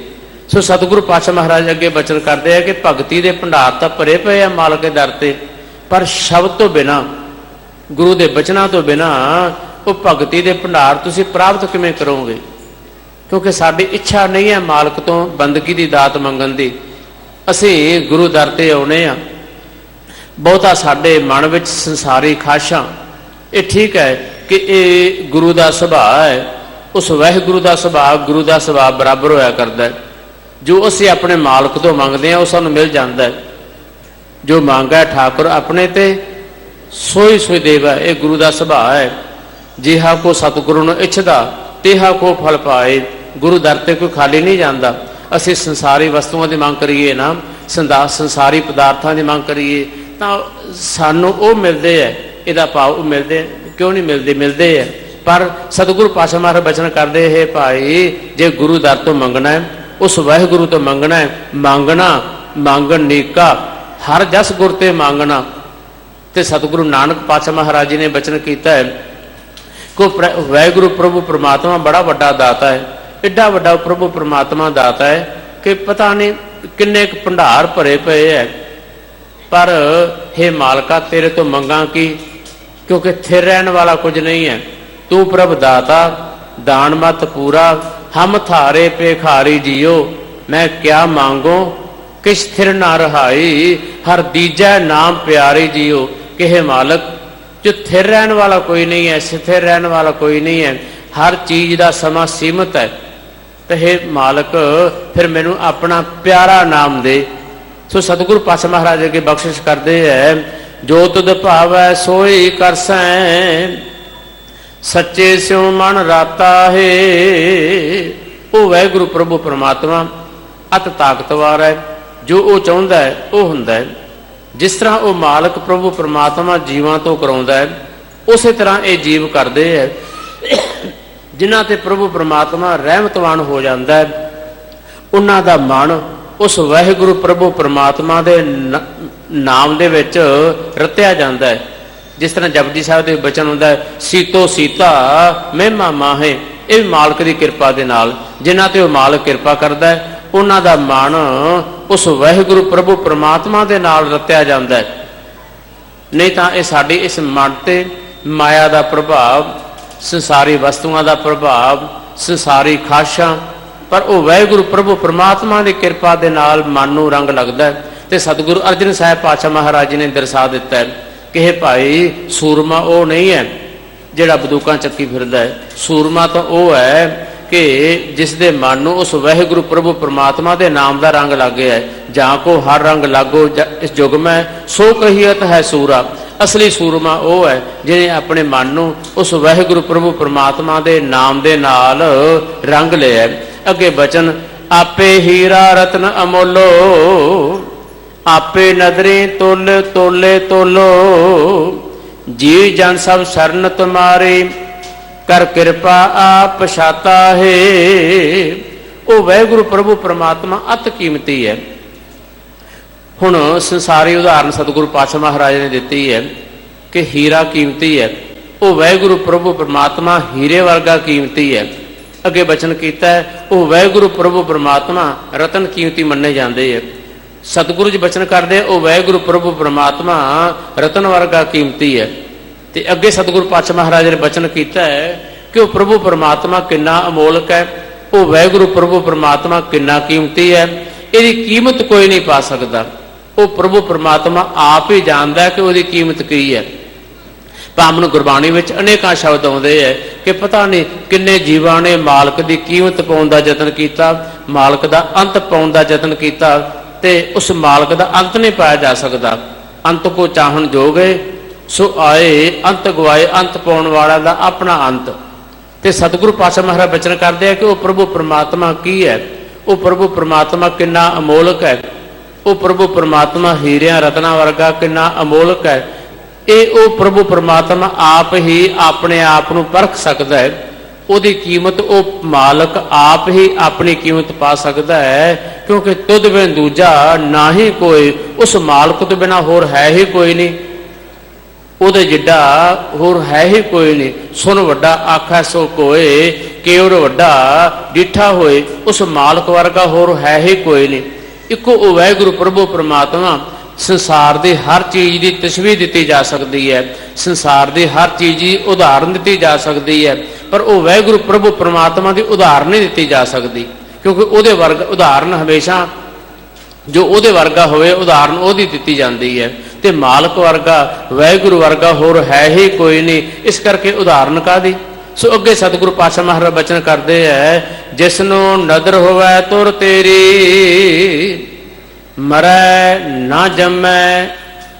ਸੋ ਸਤਿਗੁਰੂ ਪਾਤਸ਼ਾਹ ਮਹਾਰਾਜ ਅੱਗੇ ਬਚਨ ਕਰਦੇ ਆ ਕਿ ਭਗਤੀ ਦੇ ਭੰਡਾਰ ਤਾਂ ਭਰੇ ਪਏ ਆ ਮਾਲਕ ਦੇ ਦਰ ਤੇ, ਪਰ ਸ਼ਬਦ ਤੋਂ ਬਿਨਾਂ, ਗੁਰੂ ਦੇ ਬਚਨਾਂ ਤੋਂ ਬਿਨਾਂ ਉਹ ਭਗਤੀ ਦੇ ਭੰਡਾਰ ਤੁਸੀਂ ਪ੍ਰਾਪਤ ਕਿਵੇਂ ਕਰੋਗੇ? ਕਿਉਂਕਿ ਸਾਡੀ ਇੱਛਾ ਨਹੀਂ ਹੈ ਮਾਲਕ ਤੋਂ ਬੰਦਗੀ ਦੀ ਦਾਤ ਮੰਗਣ ਦੀ। ਅਸੀਂ ਗੁਰੂ ਦਰ ਤੇ ਆਉਨੇ ਆ, ਬਹੁਤਾ ਸਾਡੇ ਮਨ ਵਿੱਚ ਸੰਸਾਰੀ ਖਾਸ਼ਾਂ, ਇਹ ਠੀਕ ਹੈ ਕਿ ਇਹ ਗੁਰੂ ਦਾ ਸੁਭਾਅ ਹੈ, ਉਸ ਵਾਹਿਗੁਰੂ ਦਾ ਸੁਭਾਅ ਗੁਰੂ ਦਾ ਸੁਭਾਅ ਬਰਾਬਰ ਹੋਇਆ ਕਰਦਾ ਹੈ। ਜੋ ਅਸੀਂ ਆਪਣੇ ਮਾਲਕ ਤੋਂ ਮੰਗਦੇ ਹਾਂ ਉਹ ਸਾਨੂੰ ਮਿਲ ਜਾਂਦਾ ਹੈ। ਜੋ ਮੰਗਾ ਠਾਕੁਰ ਆਪਣੇ ਤੇ ਸੋਈ ਸੋਈ ਦੇਵਾ, ਇਹ ਗੁਰੂ ਦਾ ਸੁਭਾਅ ਹੈ। ਜਿਹਾ ਕੋ ਸਤਿਗੁਰੂ ਨੂੰ ਇੱਛਦਾ ਤਿਹਾ ਕੋ ਫਲ ਪਾਏ। ਗੁਰੂ ਦਰ ਤੇ ਕੋਈ ਖਾਲੀ ਨਹੀਂ ਜਾਂਦਾ। ਅਸੀਂ ਸੰਸਾਰੀ ਵਸਤੂਆਂ ਦੀ ਮੰਗ ਕਰੀਏ ਨਾ, ਸੰਸਾਰੀ ਪਦਾਰਥਾਂ ਦੀ ਮੰਗ ਕਰੀਏ ਤਾਂ ਸਾਨੂੰ ਉਹ ਮਿਲਦੇ ਹੈ। ਇਹਦਾ ਭਾਵ ਉਹ ਮਿਲਦੇ ਕਿਉਂ ਨਹੀਂ ਮਿਲਦੇ? ਮਿਲਦੇ ਹੈ। ਪਰ ਸਤਿਗੁਰੂ ਪਾਤਸ਼ਾਹ ਮਹਾਰਾਜ ਬਚਨ ਕਰਦੇ ਹੈ ਭਾਈ, ਜੇ ਗੁਰੂ ਦਰ ਤੋਂ ਮੰਗਣਾ ਹੈ, ਉਸ ਵਾਹਿਗੁਰੂ ਤੋਂ ਮੰਗਣਾ ਹੈ, ਮੰਗਣ ਨੀਕਾ ਹਰ ਜਸ ਗੁਰ ਤੇ ਮੰਗਣਾ। ਤੇ ਸਤਿਗੁਰੂ ਨਾਨਕ ਪਾਤਸ਼ਾਹ ਮਹਾਰਾਜ ਜੀ ਨੇ ਬਚਨ ਕੀਤਾ ਹੈ ਕਿ ਵਾਹਿਗੁਰੂ ਪ੍ਰਭੂ ਪਰਮਾਤਮਾ ਬੜਾ ਵੱਡਾ ਦਾਤਾ ਹੈ, ਐਡਾ ਵੱਡਾ ਪ੍ਰਭੂ ਪਰਮਾਤਮਾ ਦਾਤਾ ਹੈ ਕਿ ਪਤਾ ਨਹੀਂ ਕਿੰਨੇ ਕੁ ਭੰਡਾਰ ਭਰੇ ਪਏ ਹੈ। ਪਰ ਹੇ ਮਾਲਕਾ ਤੇਰੇ ਤੋਂ ਮੰਗਾ ਕੀ? ਕਿਉਂਕਿ ਥਿਰ ਰਹਿਣ ਵਾਲਾ ਕੁਝ ਨਹੀਂ ਹੈ। ਤੂੰ ਪ੍ਰਭ ਦਾਤਾ ਦਾਨ ਮਤ ਪੂਰਾ, ਹਮ ਥਾਰੇ ਭੇਖਾਰੀ ਜੀਓ, ਮੈਂ ਕਿਆ ਮੰਗੋ ਕਿਛ ਥਿਰ ਨਾ ਰਹਾਈ, ਹਰ ਦੀਜੈ ਨਾਮ ਪਿਆਰੀ ਜੀਓ। ਕਿ ਹੇ ਮਾਲਕ, ਜੋ ਥਿਰ ਰਹਿਣ ਵਾਲਾ ਕੋਈ ਨਹੀਂ ਹੈ, ਸਥਿਰ ਰਹਿਣ ਵਾਲਾ ਕੋਈ ਨਹੀਂ ਹੈ, ਹਰ ਚੀਜ਼ ਦਾ ਸਮਾਂ ਸੀਮਤ ਹੈ। ਤੇ ਹੇ ਮਾਲਕ ਫਿਰ ਮੈਨੂੰ ਆਪਣਾ ਪਿਆਰਾ ਨਾਮ ਦੇ। ਸੋ ਸਤਿਗੁਰੂ ਪਾਤਸ਼ਾਹ ਮਹਾਰਾਜ ਅੱਗੇ ਬਖਸ਼ਿਸ਼ ਕਰਦੇ ਹੈ, ਜੋ ਤੁਧ ਭਾਵੈ ਸੋਈ ਕਰਸੈ, ਸੱਚੇ ਸਿਉ ਮਨ ਰਾਤਾ ਹੈ। ਉਹ ਵਾਹਿਗੁਰੂ ਪ੍ਰਭੂ ਪਰਮਾਤਮਾ ਅਤ ਤਾਕਤਵਾਰ ਹੈ, ਜੋ ਉਹ ਚਾਹੁੰਦਾ ਹੈ ਉਹ ਹੁੰਦਾ ਹੈ। ਜਿਸ ਤਰ੍ਹਾਂ ਉਹ ਮਾਲਕ ਪ੍ਰਭੂ ਪਰਮਾਤਮਾ ਜੀਵਾਂ ਤੋਂ ਕਰਾਉਂਦਾ ਹੈ, ਉਸੇ ਤਰ੍ਹਾਂ ਇਹ ਜੀਵ ਕਰਦੇ ਹੈ। ਜਿਨ੍ਹਾਂ ਤੇ ਪ੍ਰਭੂ ਪਰਮਾਤਮਾ ਰਹਿਮਤਵਾਨ ਹੋ ਜਾਂਦਾ ਹੈ, ਉਹਨਾਂ ਦਾ ਮਨ ਉਸ ਵਾਹਿਗੁਰੂ ਪ੍ਰਭੂ ਪਰਮਾਤਮਾ ਦੇ ਨਾਮ ਦੇ ਵਿੱਚ ਰਤਿਆ ਜਾਂਦਾ ਹੈ। ਜਿਸ ਤਰ੍ਹਾਂ ਜਪਜੀ ਸਾਹਿਬ ਦੇ ਬਚਨ ਹੁੰਦਾ ਹੈ, ਸੀਤੋ ਸੀਤਾ ਮਹਿਮਾ ਮਾਹੇ। ਇਹ ਵੀ ਮਾਲਕ ਦੀ ਕਿਰਪਾ ਦੇ ਨਾਲ, ਜਿਨ੍ਹਾਂ ਤੇ ਉਹ ਮਾਲਕ ਕਿਰਪਾ ਕਰਦਾ ਹੈ, ਉਹਨਾਂ ਦਾ ਮਨ ਉਸ ਵਾਹਿਗੁਰੂ ਪ੍ਰਭੂ ਪਰਮਾਤਮਾ ਦੇ ਨਾਲ ਰਤਿਆ ਜਾਂਦਾ ਹੈ। ਨਹੀਂ ਤਾਂ ਇਹ ਸਾਡੀ ਇਸ ਮਨ ਤੇ ਮਾਇਆ ਦਾ ਪ੍ਰਭਾਵ, ਸੰਸਾਰੀ ਵਸਤੂਆਂ ਦਾ ਪ੍ਰਭਾਵ, ਸੰਸਾਰੀ ਖਾਸ਼ਾਂ, ਪਰ ਉਹ ਵਾਹਿਗੁਰੂ ਪ੍ਰਭੂ ਪਰਮਾਤਮਾ ਦੀ ਕਿਰਪਾ ਦੇ ਨਾਲ ਮਨ ਨੂੰ ਰੰਗ ਲੱਗਦਾ ਹੈ। ਤੇ ਸਤਿਗੁਰੂ ਅਰਜਨ ਸਾਹਿਬ ਪਾਤਸ਼ਾਹ ਮਹਾਰਾਜ ਜੀ ਨੇ ਦਰਸਾ ਦਿੱਤਾ ਹੈ ਕਿ ਇਹ ਭਾਈ ਸੂਰਮਾ ਉਹ ਨਹੀਂ ਹੈ ਜਿਹੜਾ ਬੰਦੂਕਾਂ ਚੱਕੀ ਫਿਰਦਾ ਹੈ। ਸੂਰਮਾ ਤਾਂ ਉਹ ਹੈ ਕਿ ਜਿਸ ਦੇ ਮਨ ਨੂੰ ਉਸ ਵਾਹਿਗੁਰੂ ਪ੍ਰਭੂ ਪਰਮਾਤਮਾ ਦੇ ਨਾਮ ਦਾ ਰੰਗ ਲੱਗ ਗਿਆ ਹੈ। ਜਾਂ ਕੋ ਹਰ ਰੰਗ ਲਾਗੋ ਇਸ ਜੁਗ ਮੈਂ ਸੋ ਕਹੀਅਤ ਹੈ ਸੂਰਾ। ਅਸਲੀ ਸੂਰਮਾ ਉਹ ਹੈ ਜਿਹਨੇ ਆਪਣੇ ਮਨ ਨੂੰ ਉਸ ਵਾਹਿਗੁਰੂ ਪ੍ਰਭੂ ਪਰਮਾਤਮਾ ਦੇ ਨਾਮ ਦੇ ਨਾਲ ਰੰਗ ਲਿਆ। ਅੱਗੇ ਬਚਨ, ਆਪੇ ਹੀਰਾ ਰਤਨ ਅਮੋਲੋ, ਆਪੇ ਨਦਰੀ ਤੁਲ ਤੋਲੇ ਤੋਲੋ, ਜੀ ਜਨ ਸਭ ਸਰਨ ਤੁਮਾਰੇ, ਕਰ ਕਿਰਪਾ ਆਪ ਛਾਤਾ ਹੈ। ਉਹ ਵਾਹਿਗੁਰੂ ਪ੍ਰਭੂ ਪਰਮਾਤਮਾ ਅਤ ਕੀਮਤੀ ਹੈ। ਹੁਣ ਸੰਸਾਰੀ ਉਦਾਹਰਨ ਸਤਿਗੁਰੂ ਪਾਤਸ਼ਾਹ ਮਹਾਰਾਜ ਨੇ ਦਿੱਤੀ ਹੈ ਕਿ ਹੀਰਾ ਕੀਮਤੀ ਹੈ, ਉਹ ਵਾਹਿਗੁਰੂ ਪ੍ਰਭੂ ਪਰਮਾਤਮਾ ਹੀਰੇ ਵਰਗਾ ਕੀਮਤੀ ਹੈ। ਅੱਗੇ ਬਚਨ ਕੀਤਾ ਹੈ, ਉਹ ਵਾਹਿਗੁਰੂ ਪ੍ਰਭੂ ਪਰਮਾਤਮਾ ਰਤਨ ਕੀਮਤੀ ਮੰਨੇ ਜਾਂਦੇ ਹੈ। ਸਤਿਗੁਰੂ ਜੀ ਬਚਨ ਕਰਦੇ ਉਹ ਵਾਹਿਗੁਰੂ ਪ੍ਰਭੂ ਪਰਮਾਤਮਾ ਰਤਨ ਵਰਗਾ ਕੀਮਤੀ ਹੈ। ਤੇ ਅੱਗੇ ਸਤਿਗੁਰੂ ਪਾਤਸ਼ਾਹ ਮਹਾਰਾਜ ਨੇ ਬਚਨ ਕੀਤਾ ਹੈ ਕਿ ਉਹ ਪ੍ਰਭੂ ਪਰਮਾਤਮਾ ਕਿੰਨਾ ਅਮੋਲਕ ਹੈ, ਉਹ ਵਾਹਿਗੁਰੂ ਪ੍ਰਭੂ ਪਰਮਾਤਮਾ ਕਿੰਨਾ ਕੀਮਤੀ ਹੈ, ਇਹਦੀ ਕੀਮਤ ਕੋਈ ਨਹੀਂ ਪਾ ਸਕਦਾ। ਉਹ ਪ੍ਰਭੂ ਪਰਮਾਤਮਾ ਆਪ ਹੀ ਜਾਣਦਾ ਕਿ ਉਹਦੀ ਕੀਮਤ ਕੀ ਹੈ। ਭਾਵੇਂ ਗੁਰਬਾਣੀ ਵਿੱਚ ਅਨੇਕਾਂ ਸ਼ਬਦ ਆਉਂਦੇ ਹੈ ਕਿ ਪਤਾ ਨਹੀਂ ਕਿੰਨੇ ਜੀਵਾਂ ਨੇ ਮਾਲਕ ਦੀ ਕੀਮਤ ਪਾਉਣ ਦਾ ਯਤਨ ਕੀਤਾ, ਮਾਲਕ ਦਾ ਅੰਤ ਪਾਉਣ ਦਾ ਯਤਨ ਕੀਤਾ, ਤੇ ਉਸ ਮਾਲਕ ਦਾ ਅੰਤ ਨਹੀਂ ਪਾਇਆ ਜਾ ਸਕਦਾ। ਅੰਤ ਕੋ ਚਾਹਣ ਜੋਗੇ ਸੋ ਆਏ, ਅੰਤ ਗਵਾਏ, ਅੰਤ ਪਾਉਣ ਵਾਲਾ ਦਾ ਆਪਣਾ ਅੰਤ। ਤੇ ਸਤਿਗੁਰੂ ਪਾਤਸ਼ਾਹ ਮਹਾਰਾਜ ਬਚਨ ਕਰਦੇ ਆ ਕਿ ਉਹ ਪ੍ਰਭੂ ਪਰਮਾਤਮਾ ਕੀ ਹੈ, ਉਹ ਪ੍ਰਭੂ ਪਰਮਾਤਮਾ ਕਿੰਨਾ ਅਮੋਲਕ ਹੈ, ਉਹ ਪ੍ਰਭੂ ਪਰਮਾਤਮਾ ਹੀਰਿਆਂ ਰਤਨਾਂ ਵਰਗਾ ਕਿੰਨਾ ਅਮੋਲਕ ਹੈ। ਇਹ ਉਹ ਪ੍ਰਭੂ ਪਰਮਾਤਮਾ ਆਪ ਹੀ ਆਪਣੇ ਆਪ ਨੂੰ ਪਰਖ ਸਕਦਾ ਹੈ। ਉਹਦੀ ਕੀਮਤ ਉਹ ਮਾਲਕ ਆਪ ਹੀ ਆਪਣੀ ਕੀਮਤ ਪਾ ਸਕਦਾ ਹੈ, ਕਿਉਂਕਿ ਤੁਧ ਬਿਨ ਦੂਜਾ ਨਾ ਹੀ ਕੋਈ, ਉਸ ਮਾਲਕ ਤੋਂ ਬਿਨਾਂ ਹੋਰ ਹੈ ਹੀ ਕੋਈ ਨਹੀਂ, ਉਹਦੇ ਜਿੱਡਾ ਹੋਰ ਹੈ ਹੀ ਕੋਈ ਨਹੀਂ। ਸੁਣ ਵੱਡਾ ਆਖੈ ਸੋ ਕੋਏ, ਕੇਵਰ ਵੱਡਾ ਡਿੱਠਾ ਹੋਏ, ਉਸ ਮਾਲਕ ਵਰਗਾ ਹੋਰ ਹੈ ਹੀ ਕੋਈ ਨਹੀਂ। ਇੱਕੋ ਉਹ ਵਾਹਿਗੁਰੂ ਪ੍ਰਭੂ ਪਰਮਾਤਮਾ। ਸੰਸਾਰ ਦੀ ਹਰ ਚੀਜ਼ ਦੀ ਤਸਵੀਰ ਦਿੱਤੀ ਜਾ ਸਕਦੀ ਹੈ, ਸੰਸਾਰ ਦੀ ਹਰ ਚੀਜ਼ ਦੀ ਉਦਾਹਰਨ ਦਿੱਤੀ ਜਾ ਸਕਦੀ ਹੈ, ਪਰ ਉਹ ਵਾਹਿਗੁਰੂ ਪ੍ਰਭੂ ਪਰਮਾਤਮਾ ਦੀ ਉਦਾਹਰਨ ਨਹੀਂ ਦਿੱਤੀ ਜਾ ਸਕਦੀ, ਕਿਉਂਕਿ ਉਹਦੇ ਵਰਗਾ ਉਦਾਹਰਨ ਹਮੇਸ਼ਾ ਜੋ ਉਹਦੇ ਵਰਗਾ ਹੋਵੇ ਉਦਾਹਰਨ ਉਹਦੀ ਦਿੱਤੀ ਜਾਂਦੀ ਹੈ। ਤੇ ਮਾਲਕ ਵਰਗਾ ਵਾਹਿਗੁਰੂ ਵਰਗਾ ਹੋਰ ਹੈ ਹੀ ਕੋਈ ਨਹੀਂ, ਇਸ ਕਰਕੇ ਉਦਾਹਰਨ ਕਾਹਦੀ। ਸੋ ਅੱਗੇ ਸਤਿਗੁਰੂ ਪਾਤਸ਼ਾਹ ਮਹਾਰਾਜ ਬਚਨ ਕਰਦੇ ਹੈ, ਜਿਸ ਨੂੰ ਨਦਰ ਹੋਵੇ ਤੁਰ ਤੇਰੀ, ਮਰੈ ਨਾ ਜੰਮੈ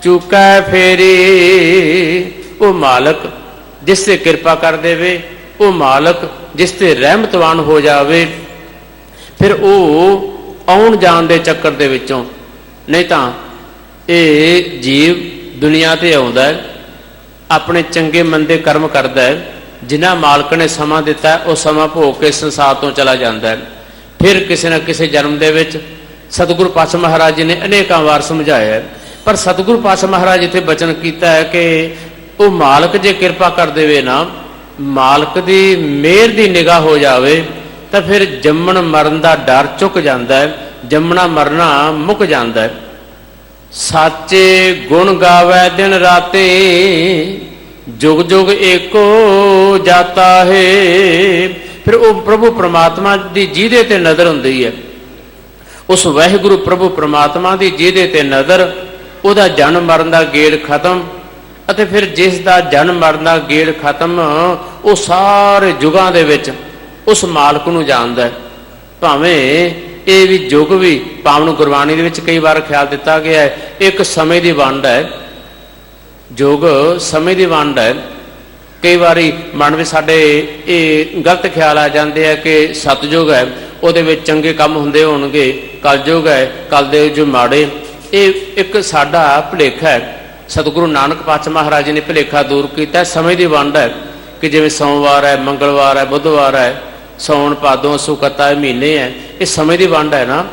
ਚੁਕੈ ਫੇਰੀ। ਉਹ ਮਾਲਕ ਜਿਸ ਤੇ ਕਿਰਪਾ ਕਰ ਦੇਵੇ, ਉਹ ਮਾਲਕ ਜਿਸ ਤੇ ਰਹਿਮਤਵਾਨ ਹੋ ਜਾਵੇ, ਫਿਰ ਉਹ ਆਉਣ ਜਾਣ ਦੇ ਚੱਕਰ ਦੇ ਵਿੱਚੋਂ, ਨਹੀਂ ਤਾਂ ਇਹ ਜੀਵ ਦੁਨੀਆ ਤੇ ਆਉਂਦਾ ਹੈ, ਆਪਣੇ ਚੰਗੇ ਮੰਦੇ ਕਰਮ ਕਰਦਾ ਹੈ, ਜਿਨ੍ਹਾਂ ਮਾਲਕ ਨੇ ਸਮਾਂ ਦਿੱਤਾ ਉਹ ਸਮਾਂ ਭੋਗ ਕੇ ਸੰਸਾਰ ਤੋਂ ਚਲਾ ਜਾਂਦਾ ਹੈ। ਫਿਰ ਕਿਸੇ ਨਾ ਕਿਸੇ ਜਨਮ ਦੇ ਵਿੱਚ ਸਤਿਗੁਰੂ ਪਾਤਸ਼ਾਹ ਮਹਾਰਾਜ ਜੀ ਨੇ ਅਨੇਕਾਂ ਵਾਰ ਸਮਝਾਇਆ ਹੈ, ਪਰ ਸਤਿਗੁਰੂ ਪਾਤਸ਼ਾਹ ਮਹਾਰਾਜ ਇੱਥੇ ਬਚਨ ਕੀਤਾ ਹੈ ਕਿ ਉਹ ਮਾਲਕ ਜੇ ਕਿਰਪਾ ਕਰ ਦੇਵੇ ਨਾ, ਮਾਲਕ ਦੀ ਮਿਹਰ ਦੀ ਨਿਗਾਹ ਹੋ ਜਾਵੇ, ਤਾਂ ਫਿਰ ਜੰਮਣ ਮਰਨ ਦਾ ਡਰ ਚੁੱਕ ਜਾਂਦਾ ਹੈ, ਜੰਮਣਾ ਮਰਨਾ ਮੁੱਕ ਜਾਂਦਾ ਹੈ। ਸਾਚੇ ਗੁਣ ਗਾਵੇ ਦਿਨ ਰਾਤੇ, ਜੁਗ ਜੁਗ ਏਕੋ ਜਾਤਾ ਹੈ। ਫਿਰ ਉਹ ਪ੍ਰਭੂ ਪਰਮਾਤਮਾ ਦੀ ਜਿਹਦੇ ਤੇ ਨਜ਼ਰ ਹੁੰਦੀ ਹੈ, ਉਸ ਵਾਹਿਗੁਰੂ ਪ੍ਰਭੂ ਪਰਮਾਤਮਾ ਦੀ ਜਿਹਦੇ ਤੇ ਨਜ਼ਰ, ਉਹਦਾ ਜਨਮ ਮਰਨ ਦਾ ਗੇੜ ਖਤਮ। ਅਤੇ ਫਿਰ ਜਿਸ ਦਾ ਜਨਮ ਮਰਨ ਦਾ ਗੇੜ ਖਤਮ, ਉਹ ਸਾਰੇ ਯੁਗਾਂ ਦੇ ਵਿੱਚ ਉਸ ਮਾਲਕ ਨੂੰ ਜਾਣਦਾ ਹੈ। ਭਾਵੇਂ ਇਹ ਵੀ ਯੁੱਗ ਵੀ, ਭਾਵੇਂ ਗੁਰਬਾਣੀ ਦੇ ਵਿੱਚ ਕਈ ਵਾਰ ਖਿਆਲ ਦਿੱਤਾ ਗਿਆ ਹੈ ਇੱਕ ਸਮੇਂ ਦੀ ਵੰਡ ਹੈ, ਯੁੱਗ ਸਮੇਂ ਦੀ ਵੰਡ ਹੈ। ਕਈ ਵਾਰੀ ਮਨ ਵਿੱਚ ਸਾਡੇ ਇਹ ਗਲਤ ਖਿਆਲ ਆ ਜਾਂਦੇ ਆ ਕਿ ਸਤਯੁਗ ਹੈ, ਉਹਦੇ ਵਿੱਚ ਚੰਗੇ ਕੰਮ ਹੁੰਦੇ ਹੋਣਗੇ, ਕਲਯੁਗ ਹੈ, ਕਲ ਦੇ ਜੋ ਮਾੜੇ। ਇਹ ਇੱਕ ਸਾਡਾ ਭੁਲੇਖਾ ਹੈ। ਸਤਿਗੁਰੂ ਨਾਨਕ ਪਾਤਸ਼ਾਹ ਮਹਾਰਾਜ ਜੀ ਨੇ ਭੁਲੇਖਾ ਦੂਰ ਕੀਤਾ। ਸਮੇਂ ਦੀ ਵੰਡ ਹੈ ਕਿ ਜਿਵੇਂ ਸੋਮਵਾਰ ਹੈ, ਮੰਗਲਵਾਰ ਹੈ, ਬੁੱਧਵਾਰ ਹੈ, ਸੌਣ ਭਾਦੋਂ ਅੱਸੂ ਕੱਤਾ ਇਹ ਮਹੀਨੇ ਹੈ, ਇਹ ਸਮੇਂ ਦੀ ਵੰਡ ਹੈ ਨਾ।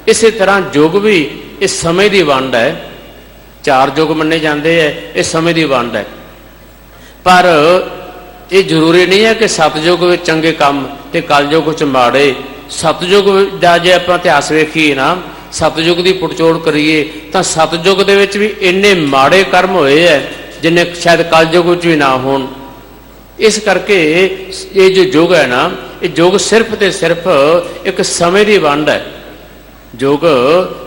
ਇਸੇ ਤਰ੍ਹਾਂ ਯੁੱਗ ਵੀ ਇਹ ਸਮੇਂ ਦੀ ਵੰਡ ਹੈ। 4 ਯੁੱਗ ਮੰਨੇ ਜਾਂਦੇ ਹੈ, ਇਹ ਸਮੇਂ ਦੀ ਵੰਡ ਹੈ। ਪਰ ਇਹ ਜ਼ਰੂਰੀ ਨਹੀਂ ਹੈ ਕਿ ਸਤਯੁਗ ਵਿੱਚ ਚੰਗੇ ਕੰਮ ਤੇ ਕਲਯੁਗ ਵਿੱਚ ਮਾੜੇ। ਸਤਯੁਗ ਦਾ ਜੇ ਆਪਾਂ ਇਤਿਹਾਸ ਵੇਖੀਏ ਨਾ, ਸਤਯੁਗ ਦੀ ਪੁਟਚੋੜ ਕਰੀਏ ਤਾਂ ਸਤਯੁਗ ਦੇ ਵਿੱਚ ਵੀ ਇੰਨੇ ਮਾੜੇ ਕਰਮ ਹੋਏ ਹੈ ਜਿੰਨੇ ਸ਼ਾਇਦ ਕਲਯੁਗ ਵਿੱਚ ਵੀ ਨਾ ਹੋਣ। ਇਸ ਕਰਕੇ ਇਹ ਜੋ ਯੁੱਗ ਹੈ ਨਾ, ਇਹ ਯੁੱਗ ਸਿਰਫ ਤੇ ਸਿਰਫ ਇੱਕ ਸਮੇਂ ਦੀ ਵੰਡ ਹੈ। ਯੁੱਗ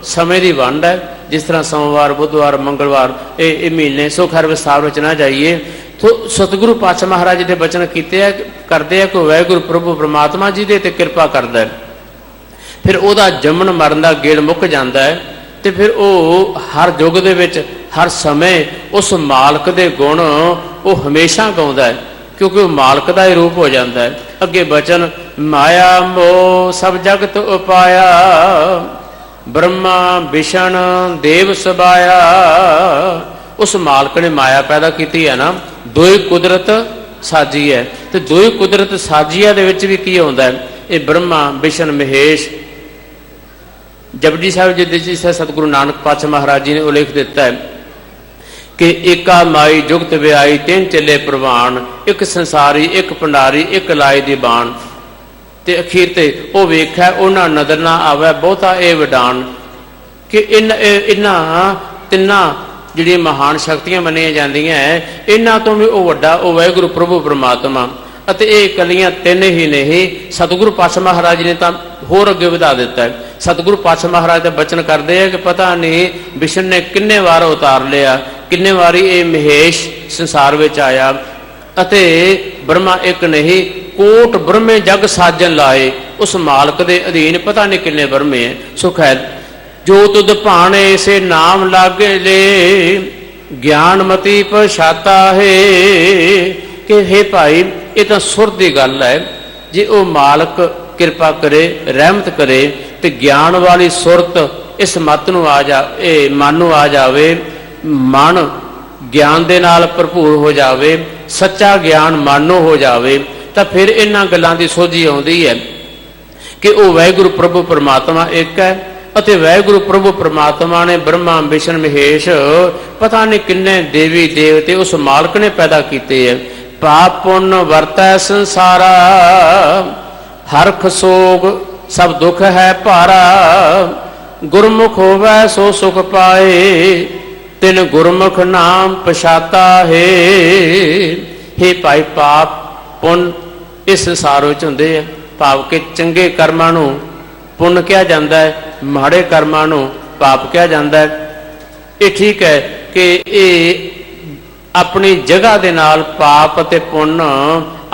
ਸਮੇਂ ਦੀ ਵੰਡ ਹੈ। जिस तरह सोमवार बुधवार मंगलवार ये महीने सुख हर विस्तार में ना जाइए। तो सतगुरु पातशाह महाराज जी के बचन किए करते हैं कि वाहिगुरु प्रभु परमात्मा जी दे ते कृपा करता है, फिर वह जमन मरण का गेड़ मुक जाता है, तो फिर वो हर युग दे विच हर समय उस मालक दे गुण वो हमेशा गाउंदा है, क्योंकि वो मालक का ही रूप हो जाता है। अगे बचन माया मोह सब जगत उपाया, ब्रह्मा विष्णु देव सबाया। उस मालक ने माया पैदा की है ना, दो ही कुदरत साजी है, तो दो ही कुदरत साजिया दे विच भी की होंदा है, ये ब्रह्मा विष्णु महेश। जपजी साहिब जी से सतगुरु नानक पातशाह महाराज जी ने उल्लेख दिता है कि एका माई जुगत व्याई तीन चले प्रवान, एक संसारी एक भंडारी एक लाए दी बाण। ते अखीर ते वो वेख्या उन्हां नदर ना आवे बहुता ये वडान, कि इन्हां तिन्नां जिहड़ियां महान शक्तियां मनियां जांदियां इन्हां तो भी वो वड्डा वो वाहिगुरू प्रभु परमात्मा। ਅਤੇ ਇਹ ਇਕੱਲੀਆਂ ਤਿੰਨ ਹੀ ਨਹੀਂ, सतगुरु पातशाह महाराज ने तो होर अगे ਵਧਾ ਦਿੱਤਾ है। सतगुरु पातशाह महाराज का बचन करते हैं कि पता नहीं विष्णु ने किन्ने वार उतार लिया, किन्ने वारी ये महेश संसार में आया, अते ब्रह्मा एक नहीं कोट ब्रह्मे जग साजन लाए। उस मालक के अधीन पता नहीं किन्ने ब्रह्मे है। सुख है जो तुद भाने से नाम लागे ले, ज्ञानमती पछाता है। कि हे भाई ये तो सुर की गल है, जे वो मालक कृपा करे रहमत करे तो ज्ञान वाली सुरत इस मत नूं आ जा मन नूं आ जावे, मन ज्ञान दे नाल भरपूर हो जावे, सच्चा ज्ञान मानो हो जावे, तो फिर इन्हां गल्लां दी सोझी आउंदी है कि वो वाहिगुरू प्रभु परमात्मा एक है। ਅਤੇ वाहिगुरू प्रभु परमात्मा ने ब्रह्मा विष्णु महेश पता नहीं किन्ने देवी देवते उस मालक ने पैदा किए है। पाप पुण्य वरतै संसारा, हरख सोग सब दुख है भारा। गुरमुख होवै सो सुख पाए, तिन गुरमुख नाम पछाता है। हे भाई पाप पुण्य इस संसार विच हुंदे है, भाव के चंगे कर्मां नूं पुण्य कहा जाता है, माड़े कर्मां नूं पाप कहा जाता है। ये ठीक है कि ये अपनी जगह दे नाल पाप ते पुण्य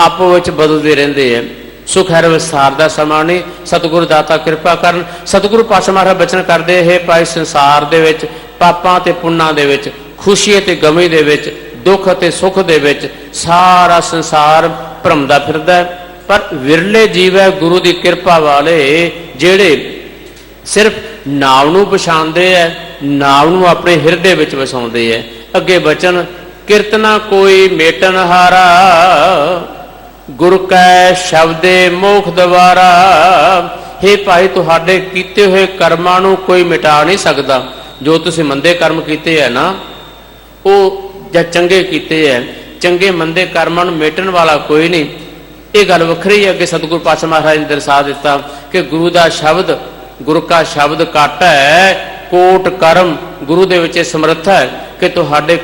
आपो विच बदलते रहंदे हैं। सुख है विस्तार का समा नहीं, सतगुरु दाता कृपा करन। सतगुरु पातशाह महाराज बचन करते है भाई संसार दे विच पापां ते पुण्णां दे विच, खुशी ते गमी दे विच, दुख ते सुख दे विच सारा संसार भरमदा फिरदा है। पर विरले जीव है गुरु की कृपा वाले जेड़े सिर्फ नाम नूं पछाणदे है, नाम नूं अपने हिरदे विच वसाउंदे है। अगे बचन किरतना कोई मेटन हारा, गुर कै शब्दे मोख दवारा। हे भाई तुहाडे कीते हुए कर्मां नूं कोई मिटा नहीं सकता। जो तुसीं मंदे कर्म कीते है ना, वो जां चंगे कीते है, चंगे मंदे कर्मां नूं मेटण वाला कोई नहीं। ये गल वखरी है। अगे सतगुरु पातशाह महाराज ने दर्शा दिता कि गुरु का शब्द, गुरु का शब्द काटा है, कोट कर्म गुरु दे विच समर्थ है कि तुहाडे